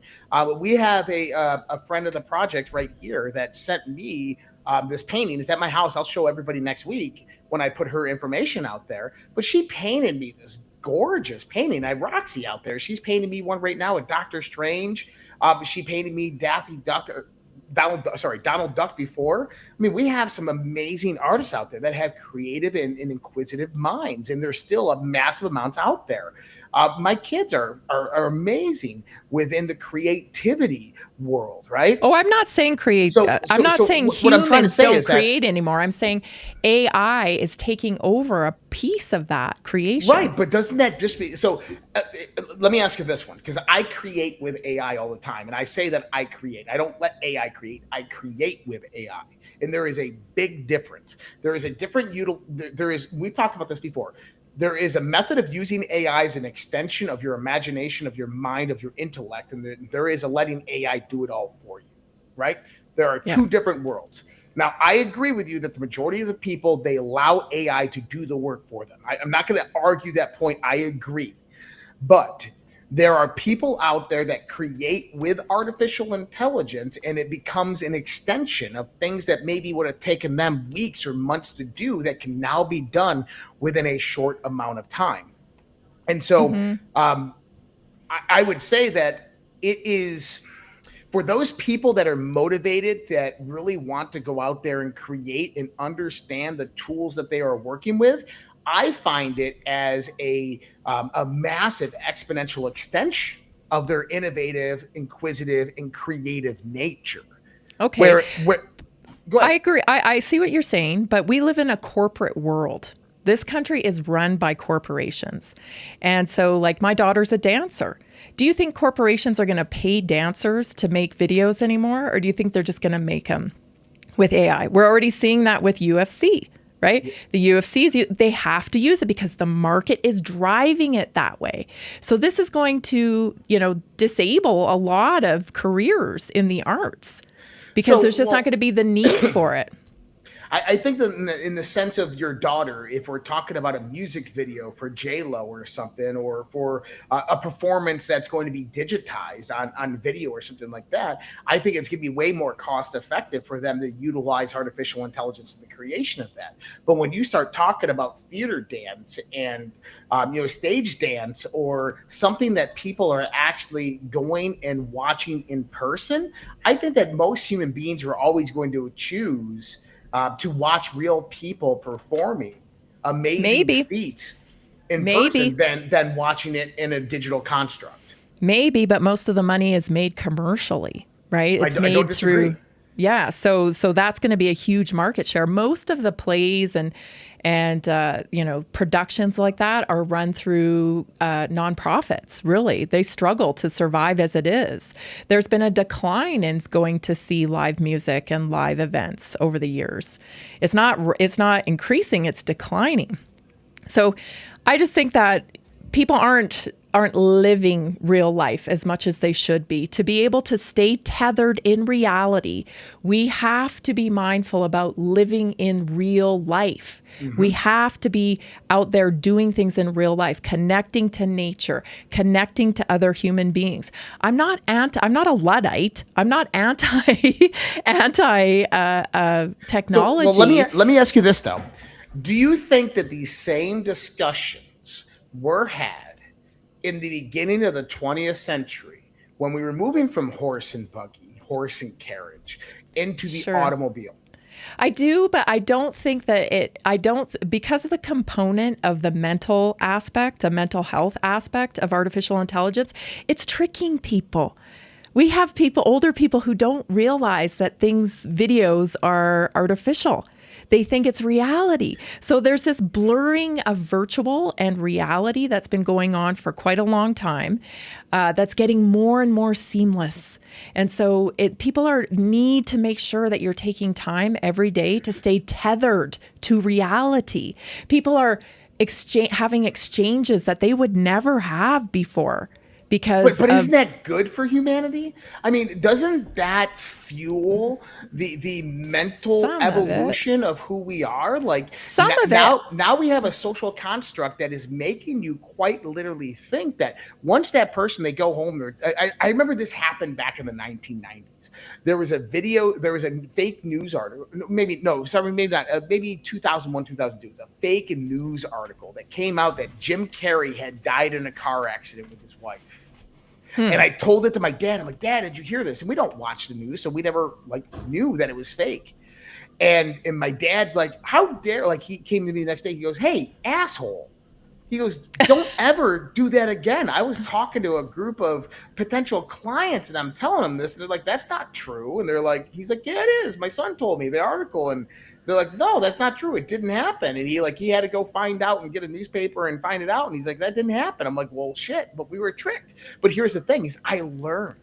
We have a friend of the project right here that sent me this painting. It's at my house. I'll show everybody next week when I put her information out there. But she painted me this gorgeous painting. I have Roxy out there. She's painting me one right now at Doctor Strange. She painted me Daffy Duck. Donald Duck before. I mean, we have some amazing artists out there that have creative and inquisitive minds, and there's still a massive amounts out there. My kids are amazing within the creativity world, right? Oh, I'm not saying I'm not saying humans don't create anymore. I'm saying AI is taking over a piece of that creation. Right, but doesn't that just be so? Let me ask you this one, because I create with AI all the time, and I say that I create. I don't let AI create. I create with AI, and there is a big difference. There is a different we talked about this before. There is a method of using AI as an extension of your imagination, of your mind, of your intellect, and there is a letting AI do it all for you, right? There are two different worlds. Now, I agree with you that the majority of the people, they allow AI to do the work for them. I'm not going to argue that point. I agree. But there are people out there that create with artificial intelligence, and it becomes an extension of things that maybe would have taken them weeks or months to do that can now be done within a short amount of time. And so I would say that it is for those people that are motivated, that really want to go out there and create and understand the tools that they are working with. I find it as a massive exponential extension of their innovative, inquisitive, and creative nature. Okay. Go ahead. I agree. I see what you're saying, but we live in a corporate world. This country is run by corporations. And so, like, my daughter's a dancer. Do you think corporations are going to pay dancers to make videos anymore? Or do you think they're just going to make them with AI? We're already seeing that with UFC. Right? The UFCs, they have to use it because the market is driving it that way. So this is going to, disable a lot of careers in the arts because there's just not going to be the need for it. I think that in the sense of your daughter, if we're talking about a music video for J-Lo or something, or for a performance that's going to be digitized on video or something like that, I think it's going to be way more cost effective for them to utilize artificial intelligence in the creation of that. But when you start talking about theater dance and stage dance, or something that people are actually going and watching in person, I think that most human beings are always going to choose to watch real people performing amazing feats in person than watching it in a digital construct. Maybe, but most of the money is made commercially, right? It's made I don't disagree. through. Yeah, so that's going to be a huge market share. Most of the plays and productions like that are run through nonprofits. Really, they struggle to survive as it is. There's been a decline in going to see live music and live events over the years. It's not increasing; it's declining. So, I just think that people aren't living real life as much as they should be. To be able to stay tethered in reality, we have to be mindful about living in real life. Mm-hmm. We have to be out there doing things in real life, connecting to nature, connecting to other human beings. I'm not a Luddite. I'm not anti technology. So, well, let me ask you this though. Do you think that these same discussions were had in the beginning of the 20th century, when we were moving from horse and buggy, horse and carriage, into the automobile? I do, but I don't think that because of the component of the mental aspect, the mental health aspect of artificial intelligence, it's tricking people. We have older people who don't realize that videos are artificial. They think it's reality. So there's this blurring of virtual and reality that's been going on for quite a long time, that's getting more and more seamless. And so people need to make sure that you're taking time every day to stay tethered to reality. People are having exchanges that they would never have before, because but isn't that good for humanity? I mean, doesn't that fuel the mental evolution of who we are? Like now we have a social construct that is making you quite literally think that once that person, they go home, I remember this happened back in the 1990s. There was a fake news article, maybe 2001, 2002. It was a fake news article that came out that Jim Carrey had died in a car accident with his wife. And I told it to my dad. I'm like, Dad, did you hear this? And we don't watch the news, so we never knew that it was fake. And my dad's like, how dare, he came to me the next day. He goes, hey, asshole. He goes, don't ever do that again. I was talking to a group of potential clients and I'm telling them this. And they're like, that's not true. And they're like, he's like, yeah, it is. My son told me the article. And they're like, no, that's not true. It didn't happen. And he had to go find out and get a newspaper and find it out. And he's like, that didn't happen. I'm like, well, shit, but we were tricked. But here's the thing is I learned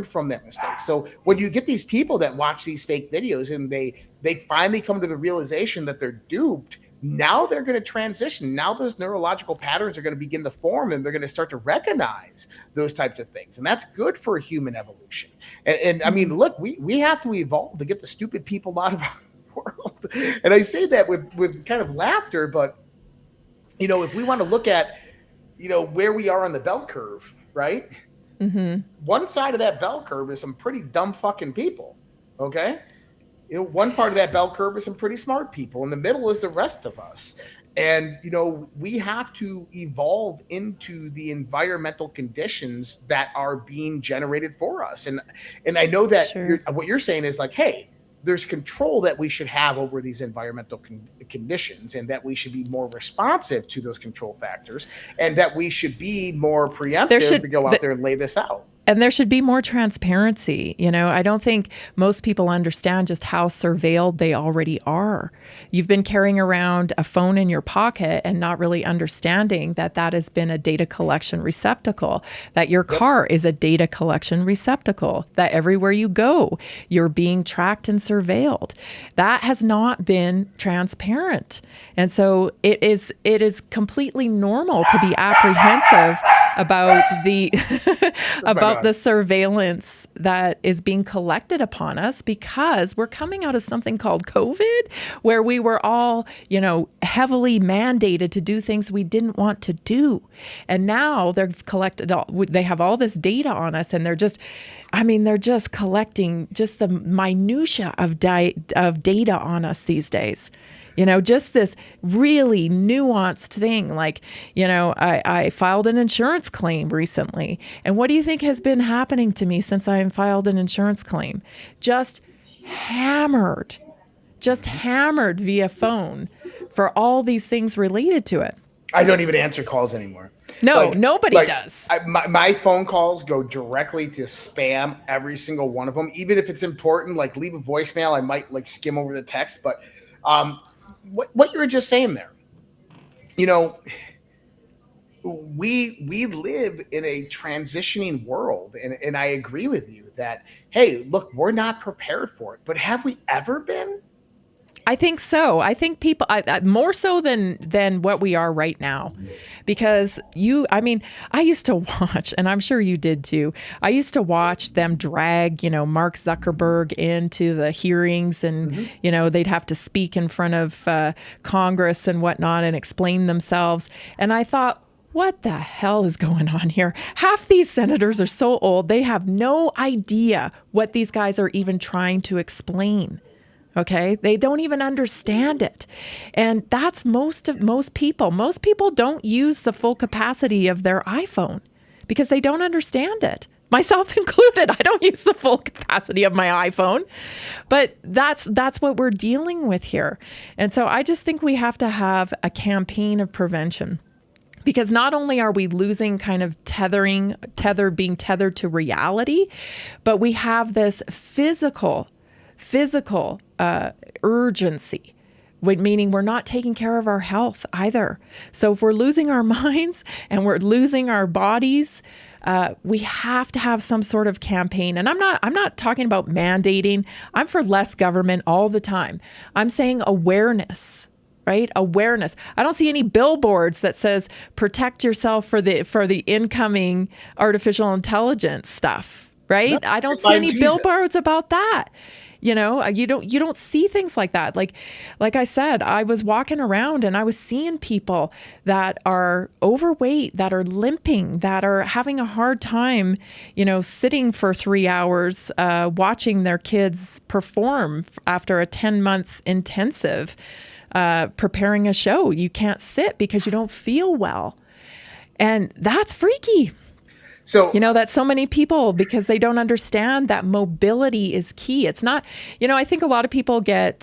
from that mistake. So when you get these people that watch these fake videos and they finally come to the realization that they're duped, now they're going to transition. Now those neurological patterns are going to begin to form and they're going to start to recognize those types of things. And that's good for human evolution. And I mean, look, we have to evolve to get the stupid people out of our world. And I say that with kind of laughter, but if we want to look at, where we are on the bell curve, right? Mm-hmm. One side of that bell curve is some pretty dumb fucking people. Okay. One part of that bell curve is some pretty smart people. In the middle is the rest of us. And, we have to evolve into the environmental conditions that are being generated for us. And I know that what you're saying is like, hey, there's control that we should have over these environmental conditions and that we should be more responsive to those control factors and that we should be more preemptive to go out there and lay this out. And there should be more transparency. I don't think most people understand just how surveilled they already are. You've been carrying around a phone in your pocket and not really understanding that has been a data collection receptacle, that your car is a data collection receptacle, that everywhere you go, you're being tracked and surveilled. That has not been transparent. And so it is completely normal to be apprehensive about the the surveillance that is being collected upon us, because we're coming out of something called COVID, where we were all, heavily mandated to do things we didn't want to do. And now they have all this data on us, and they're just collecting just the minutia of data on us these days. Just this really nuanced thing. Like, I filed an insurance claim recently. And what do you think has been happening to me since I filed an insurance claim? Just hammered via phone for all these things related to it. I don't even answer calls anymore. No, nobody does. My phone calls go directly to spam, every single one of them. Even if it's important, like leave a voicemail, I might skim over the text. But what you were just saying there, we live in a transitioning world, and I agree with you that, hey, look, we're not prepared for it, but have we ever been? I think so. I think people more so than what we are right now, because I used to watch, and I'm sure you did too. I used to watch them drag, Mark Zuckerberg into the hearings, and they'd have to speak in front of Congress and whatnot and explain themselves. And I thought, what the hell is going on here? Half these senators are so old, they have no idea what these guys are even trying to explain. Okay, they don't even understand it. And that's most people. Most people don't use the full capacity of their iPhone because they don't understand it. Myself included. I don't use the full capacity of my iPhone. But that's what we're dealing with here. And so I just think we have to have a campaign of prevention. Because not only are we losing kind of being tethered to reality, but we have this physical urgency, meaning we're not taking care of our health either. So if we're losing our minds and we're losing our bodies, we have to have some sort of campaign. And I'm not talking about mandating. I'm for less government all the time. I'm saying awareness. right? Awareness. I don't see any billboards that says protect yourself for the incoming artificial intelligence stuff, right? No, I don't see any billboards about that. You don't see things like that. Like I said, I was walking around and I was seeing people that are overweight, that are limping, that are having a hard time, sitting for 3 hours, watching their kids perform after a 10-month intensive, preparing a show. You can't sit because you don't feel well. And that's freaky. So, that so many people, because they don't understand that mobility is key. It's not, I think a lot of people get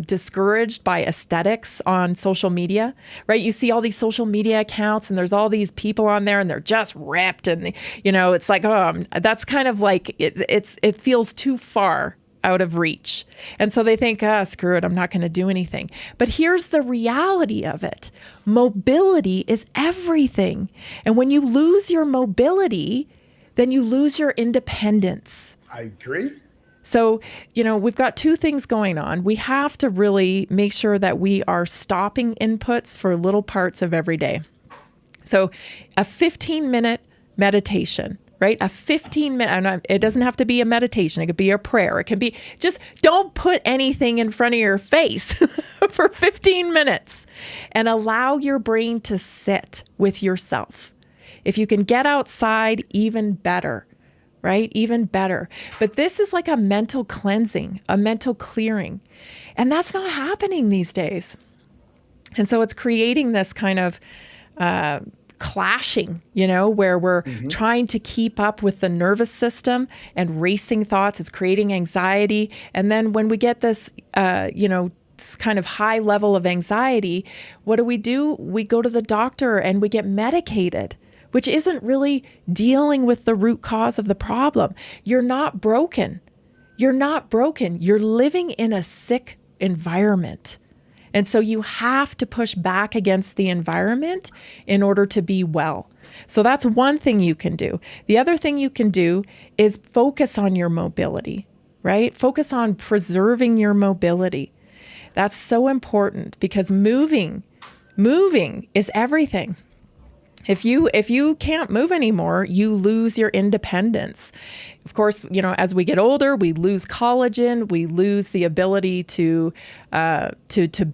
discouraged by aesthetics on social media, right? You see all these social media accounts and there's all these people on there and they're just ripped and, it's like, that's kind of like, it feels too far out of reach. And so they think, screw it, I'm not going to do anything. But here's the reality of it. Mobility is everything. And when you lose your mobility, then you lose your independence. I agree. So, we've got two things going on. We have to really make sure that we are stopping inputs for little parts of every day. So a 15-minute meditation, right? A 15-minute, and it doesn't have to be a meditation. It could be a prayer. It can be just don't put anything in front of your face for 15 minutes and allow your brain to sit with yourself. If you can get outside, even better, right? Even better. But this is like a mental cleansing, a mental clearing. And that's not happening these days. And so it's creating this kind of clashing, where we're trying to keep up with the nervous system and racing thoughts. It's creating anxiety. And then when we get this, kind of high level of anxiety, what do? We go to the doctor and we get medicated, which isn't really dealing with the root cause of the problem. You're not broken. You're not broken. You're living in a sick environment. And so you have to push back against the environment in order to be well. So that's one thing you can do. The other thing you can do is focus on your mobility, right? Focus on preserving your mobility. That's so important because moving is everything. If you can't move anymore, you lose your independence. Of course, as we get older, we lose collagen, we lose the ability to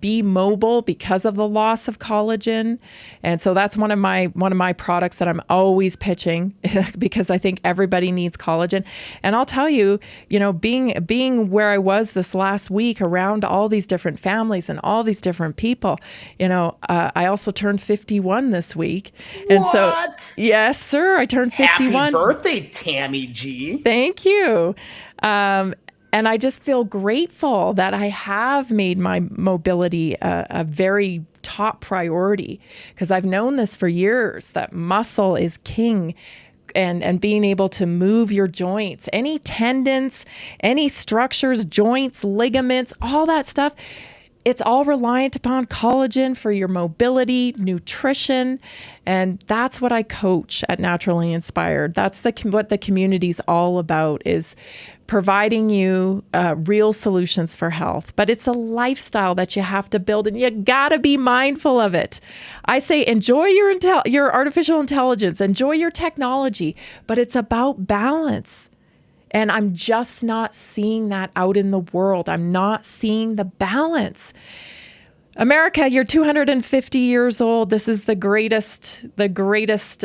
be mobile because of the loss of collagen. And so that's one of my products that I'm always pitching because I think everybody needs collagen. And I'll tell you, being where I was this last week around all these different families and all these different people, I also turned 51 this week. And what? Yes, sir. I turned 51. Happy birthday, Tammy G. Thank you. And I just feel grateful that I have made my mobility a very top priority because I've known this for years, that muscle is king. And being able to move your joints, any tendons, any structures, joints, ligaments, all that stuff, it's all reliant upon collagen for your mobility, nutrition, and that's what I coach at Naturally Inspired. That's what the community's all about, is providing you real solutions for health. But it's a lifestyle that you have to build, and you gotta be mindful of it. I say enjoy your artificial intelligence, enjoy your technology, but it's about balance. And I'm just not seeing that out in the world. I'm not seeing the balance. America, you're 250 years old. This is the greatest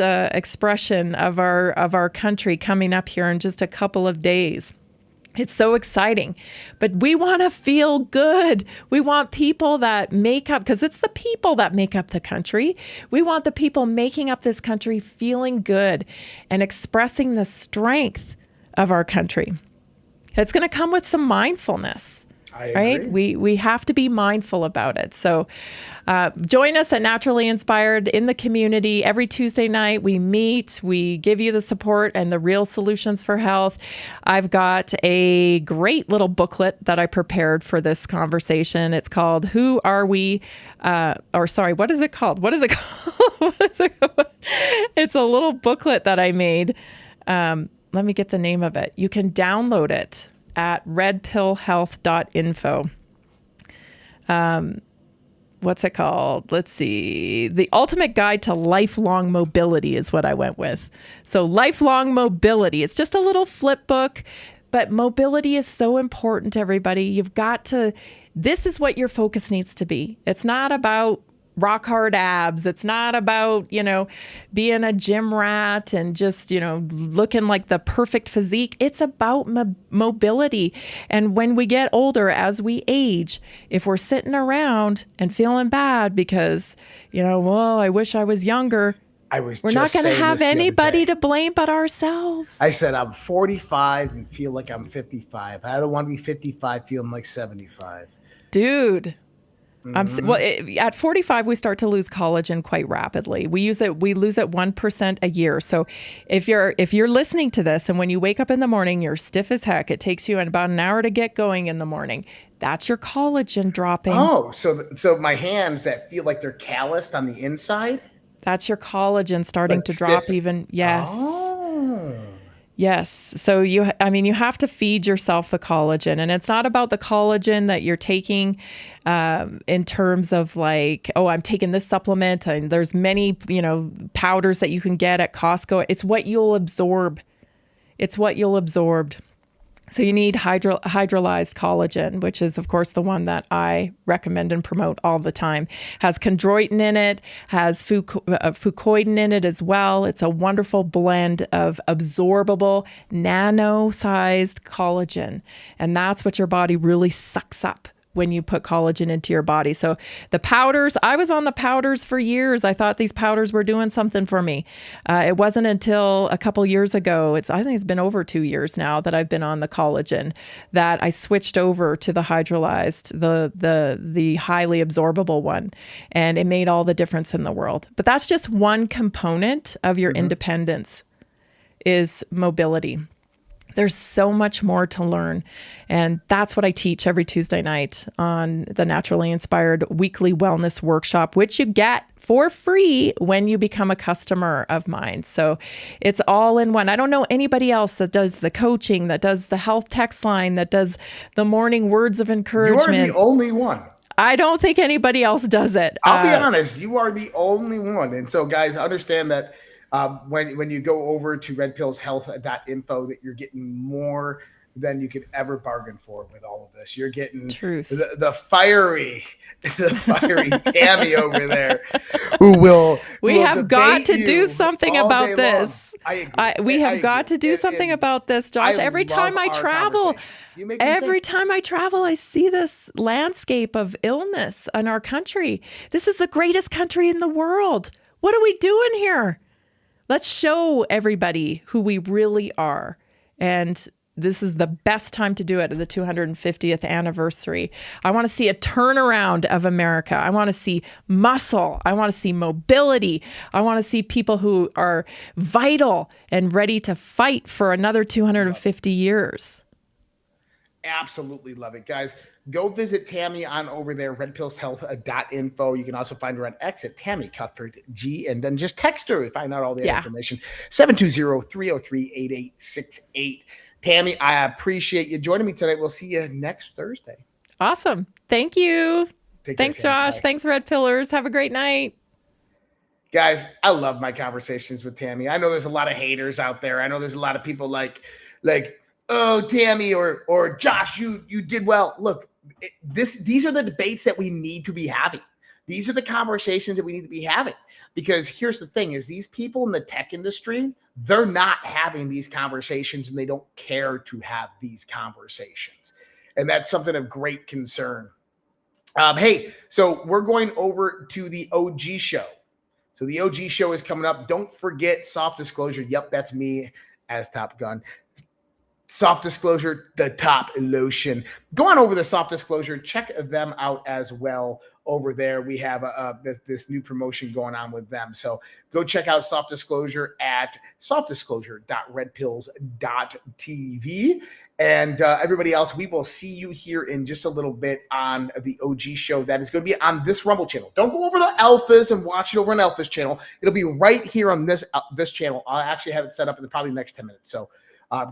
expression of our country coming up here in just a couple of days. It's so exciting, but we want to feel good. We want people that make up, because it's the people that make up the country. We want the people making up this country feeling good and expressing the strength of our country. It's going to come with some mindfulness. I right? agree. We have to be mindful about it. So join us at Naturally Inspired in the community. Every Tuesday night we meet, we give you the support and the real solutions for health. I've got a great little booklet that I prepared for this conversation. It's called Who Are We? What is it called? It's a little booklet that I made. Let me get the name of it. You can download it at redpillhealth.info. what's it called? Let's see. The Ultimate Guide to Lifelong Mobility is what I went with. So lifelong mobility. It's just a little flip book, but mobility is so important, everybody. You've got to, this is what your focus needs to be. It's not about rock hard abs. It's not about, being a gym rat and just, looking like the perfect physique. It's about mobility. And when we get older, as we age, if we're sitting around and feeling bad because, well, I wish I was younger, we're not going to have anybody to blame but ourselves. I said, I'm 45 and feel like I'm 55. I don't want to be 55 feeling like 75. Dude. At 45, we start to lose collagen quite rapidly. We lose it 1% a year. So if you're listening to this and when you wake up in the morning, you're stiff as heck, it takes you about an hour to get going in the morning. That's your collagen dropping. Oh, so my hands that feel like they're calloused on the inside? That's your collagen starting to drop even. Yes. Oh. Yes. So you have to feed yourself the collagen, and it's not about the collagen that you're taking in terms of like, oh, I'm taking this supplement and there's many, powders that you can get at Costco. It's what you'll absorb. So you need hydrolyzed collagen, which is, of course, the one that I recommend and promote all the time. Has chondroitin in it, has fucoidan in it as well. It's a wonderful blend of absorbable, nano-sized collagen. And that's what your body really sucks up when you put collagen into your body. So the powders, I was on the powders for years. I thought these powders were doing something for me. It wasn't until a couple years ago, I think it's been over 2 years now that I've been on the collagen, that I switched over to the hydrolyzed, the highly absorbable one. And it made all the difference in the world. But that's just one component of your independence, is mobility. There's so much more to learn. And that's what I teach every Tuesday night on the Naturally Inspired Weekly Wellness Workshop, which you get for free when you become a customer of mine. So it's all in one. I don't know anybody else that does the coaching, that does the health text line, that does the morning words of encouragement. You're the only one. I don't think anybody else does it. I'll be honest, you are the only one. And so guys, understand that when you go over to redpillshealth.info, that you're getting more than you could ever bargain for with all of this. You're getting the fiery Tammy over there, who will. We have got to do something about this. We have got to do something about this, Josh. Every time I travel, I see this landscape of illness in our country. This is the greatest country in the world. What are we doing here? Let's show everybody who we really are. And this is the best time to do it, the 250th anniversary. I want to see a turnaround of America. I want to see muscle. I want to see mobility. I want to see people who are vital and ready to fight for another 250 years. Absolutely love it, guys. Go visit Tammy on over there, redpillshealth.info. You can also find her on X at Tammy Cuthbert G, and then just text her to find out all the information. 720-303-8868. Tammy, I appreciate you joining me tonight. We'll see you next Thursday. Awesome. Thank you. Thanks, Josh. Bye. Thanks, Red Pillars. Have a great night. Guys, I love my conversations with Tammy. I know there's a lot of haters out there. I know there's a lot of people like, oh, Tammy or Josh, you did well. Look, these are the debates that we need to be having. These are the conversations that we need to be having, because here's the thing is these people in the tech industry, they're not having these conversations and they don't care to have these conversations. And that's something of great concern. Hey, so we're going over to the OG show. So the OG show is coming up. Don't forget Soft Disclosure. Yep, that's me as Top Gun. Soft Disclosure, the top lotion. Go on over to Soft Disclosure. Check them out as well over there. We have this new promotion going on with them. So go check out Soft Disclosure at softdisclosure.redpills.tv. And everybody else, we will see you here in just a little bit on the OG show. That is going to be on this Rumble channel. Don't go over to Alphas and watch it over on Alphas channel. It'll be right here on this channel. I'll actually have it set up in probably the next 10 minutes. So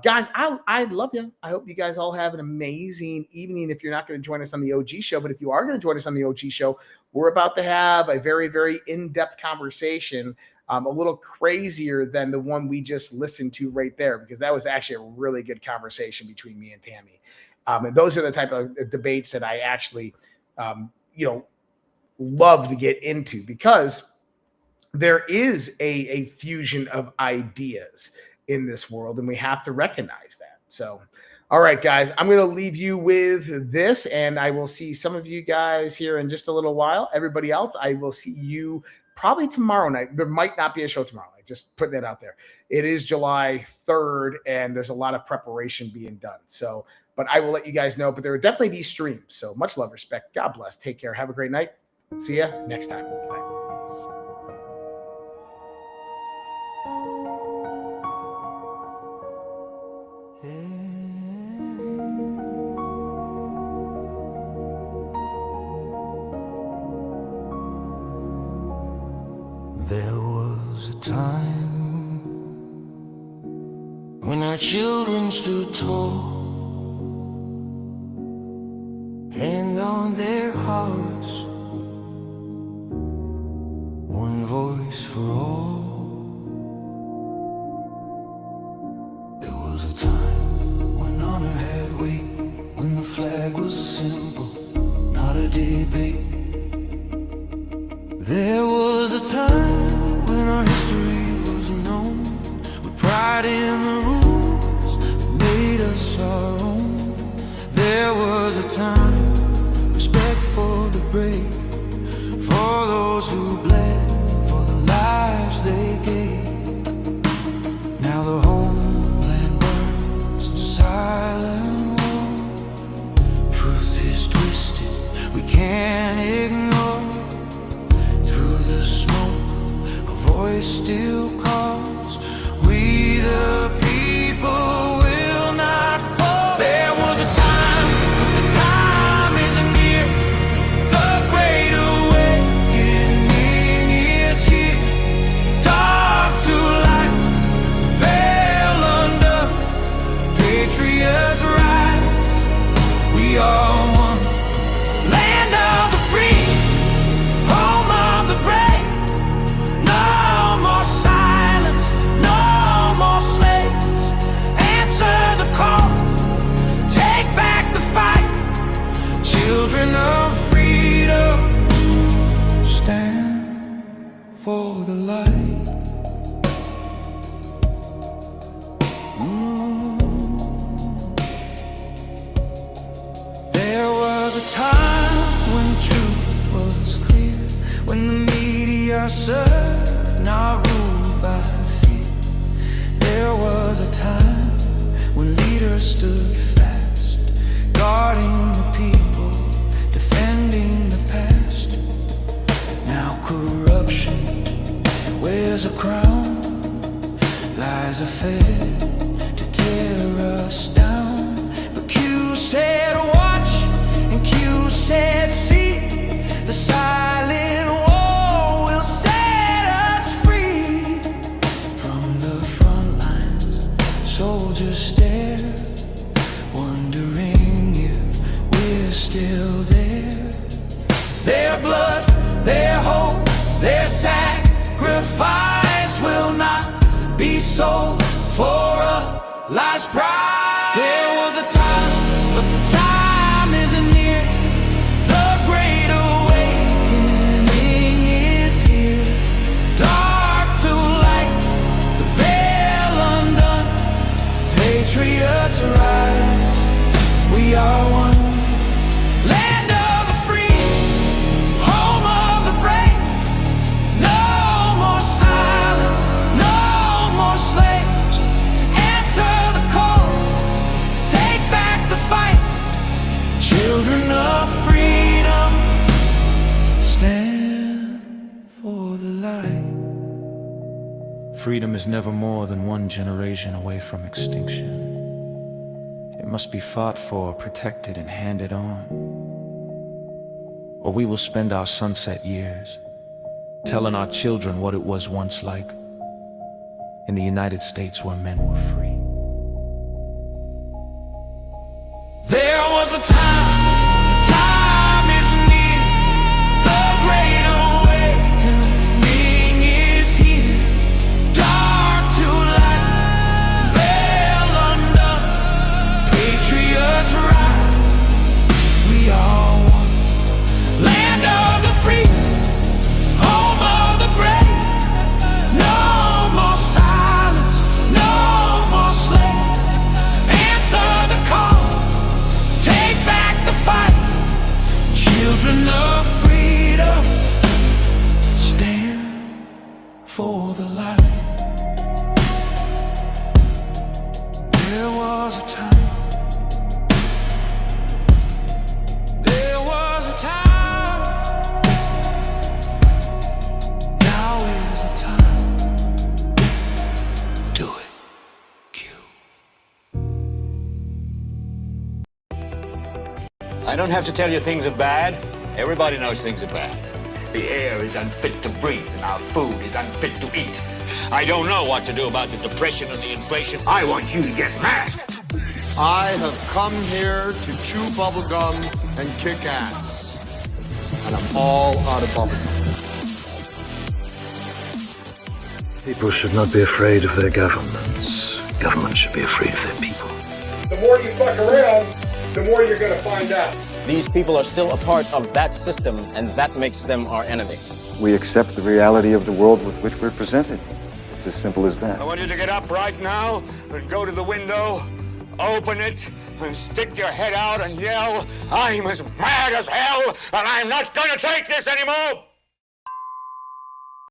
Guys, I love you. I hope you guys all have an amazing evening. If you're not going to join us on the OG show, but if you are going to join us on the OG show, we're about to have a very, very in-depth conversation, a little crazier than the one we just listened to right there, because that was actually a really good conversation between me and Tammy. And those are the type of debates that I actually, love to get into, because there is a fusion of ideas in this world, and we have to recognize that. So, all right, guys, I'm going to leave you with this, and I will see some of you guys here in just a little while. Everybody else, I will see you probably tomorrow night. There might not be a show tomorrow night, just putting it out there. It is July 3rd, and there's a lot of preparation being done. So, but I will let you guys know, but there will definitely be streams. So much love, respect. God bless. Take care. Have a great night. See ya next time. Good night. There was a time when our children stood tall, hand on their hearts, one voice for all. There was a time when honor had weight, when the flag was a symbol, not a debate. There was a time when our history was known, with pride in the rules that made us our own. There was a time, respect for the brave, for those who bled, for the lives they gave. Now the homeland burns a silent war. Truth is twisted, we can't ignore. Voice still calls, we the people will not fall. There was a time, but the time isn't near. The great awakening is here. Dark to light, veil under, patriots rise. We are one, land of the free, home of the brave. No more silence, no more slaves. Answer the call, take back the fight. Children of freedom, stand for the light. There was a time when truth was clear, when the media served, not ruled by fear. There was a time when leaders stood fast, guarding the people, defending the past. Now corruption wears a crown, lies are fed to tear us down. But Q said watch, and Q said see. The silent war will set us free. From the front lines, soldiers stare, wondering if we're still there. Their blood, their hope, their sacrifice will not be sold for a life's price. There was a time, but the time isn't near. The great awakening is here. Dark to light, the veil undone, patriots rise. We are one, land of the free, home of the brave. No more silence, no more slaves. Answer the call, take back the fight. Children of freedom, stand for the light. Freedom is never more than one generation away from extinction. It must be fought for, protected, and handed on. Or we will spend our sunset years telling our children what it was once like in the United States where men were free. time. There was a time. There was a time. Now is the time. Do it. I don't have to tell you things are bad. Everybody knows things are bad. The air is unfit to breathe, and our food is unfit to eat. I don't know what to do about the depression and the inflation. I want you to get mad. I have come here to chew bubblegum and kick ass. And I'm all out of bubblegum. People should not be afraid of their governments. Governments should be afraid of their people. The more you fuck around, the more you're going to find out. These people are still a part of that system, and that makes them our enemy. We accept the reality of the world with which we're presented. It's as simple as that. I want you to get up right now and go to the window, open it, and stick your head out and yell, I'm as mad as hell, and I'm not going to take this anymore!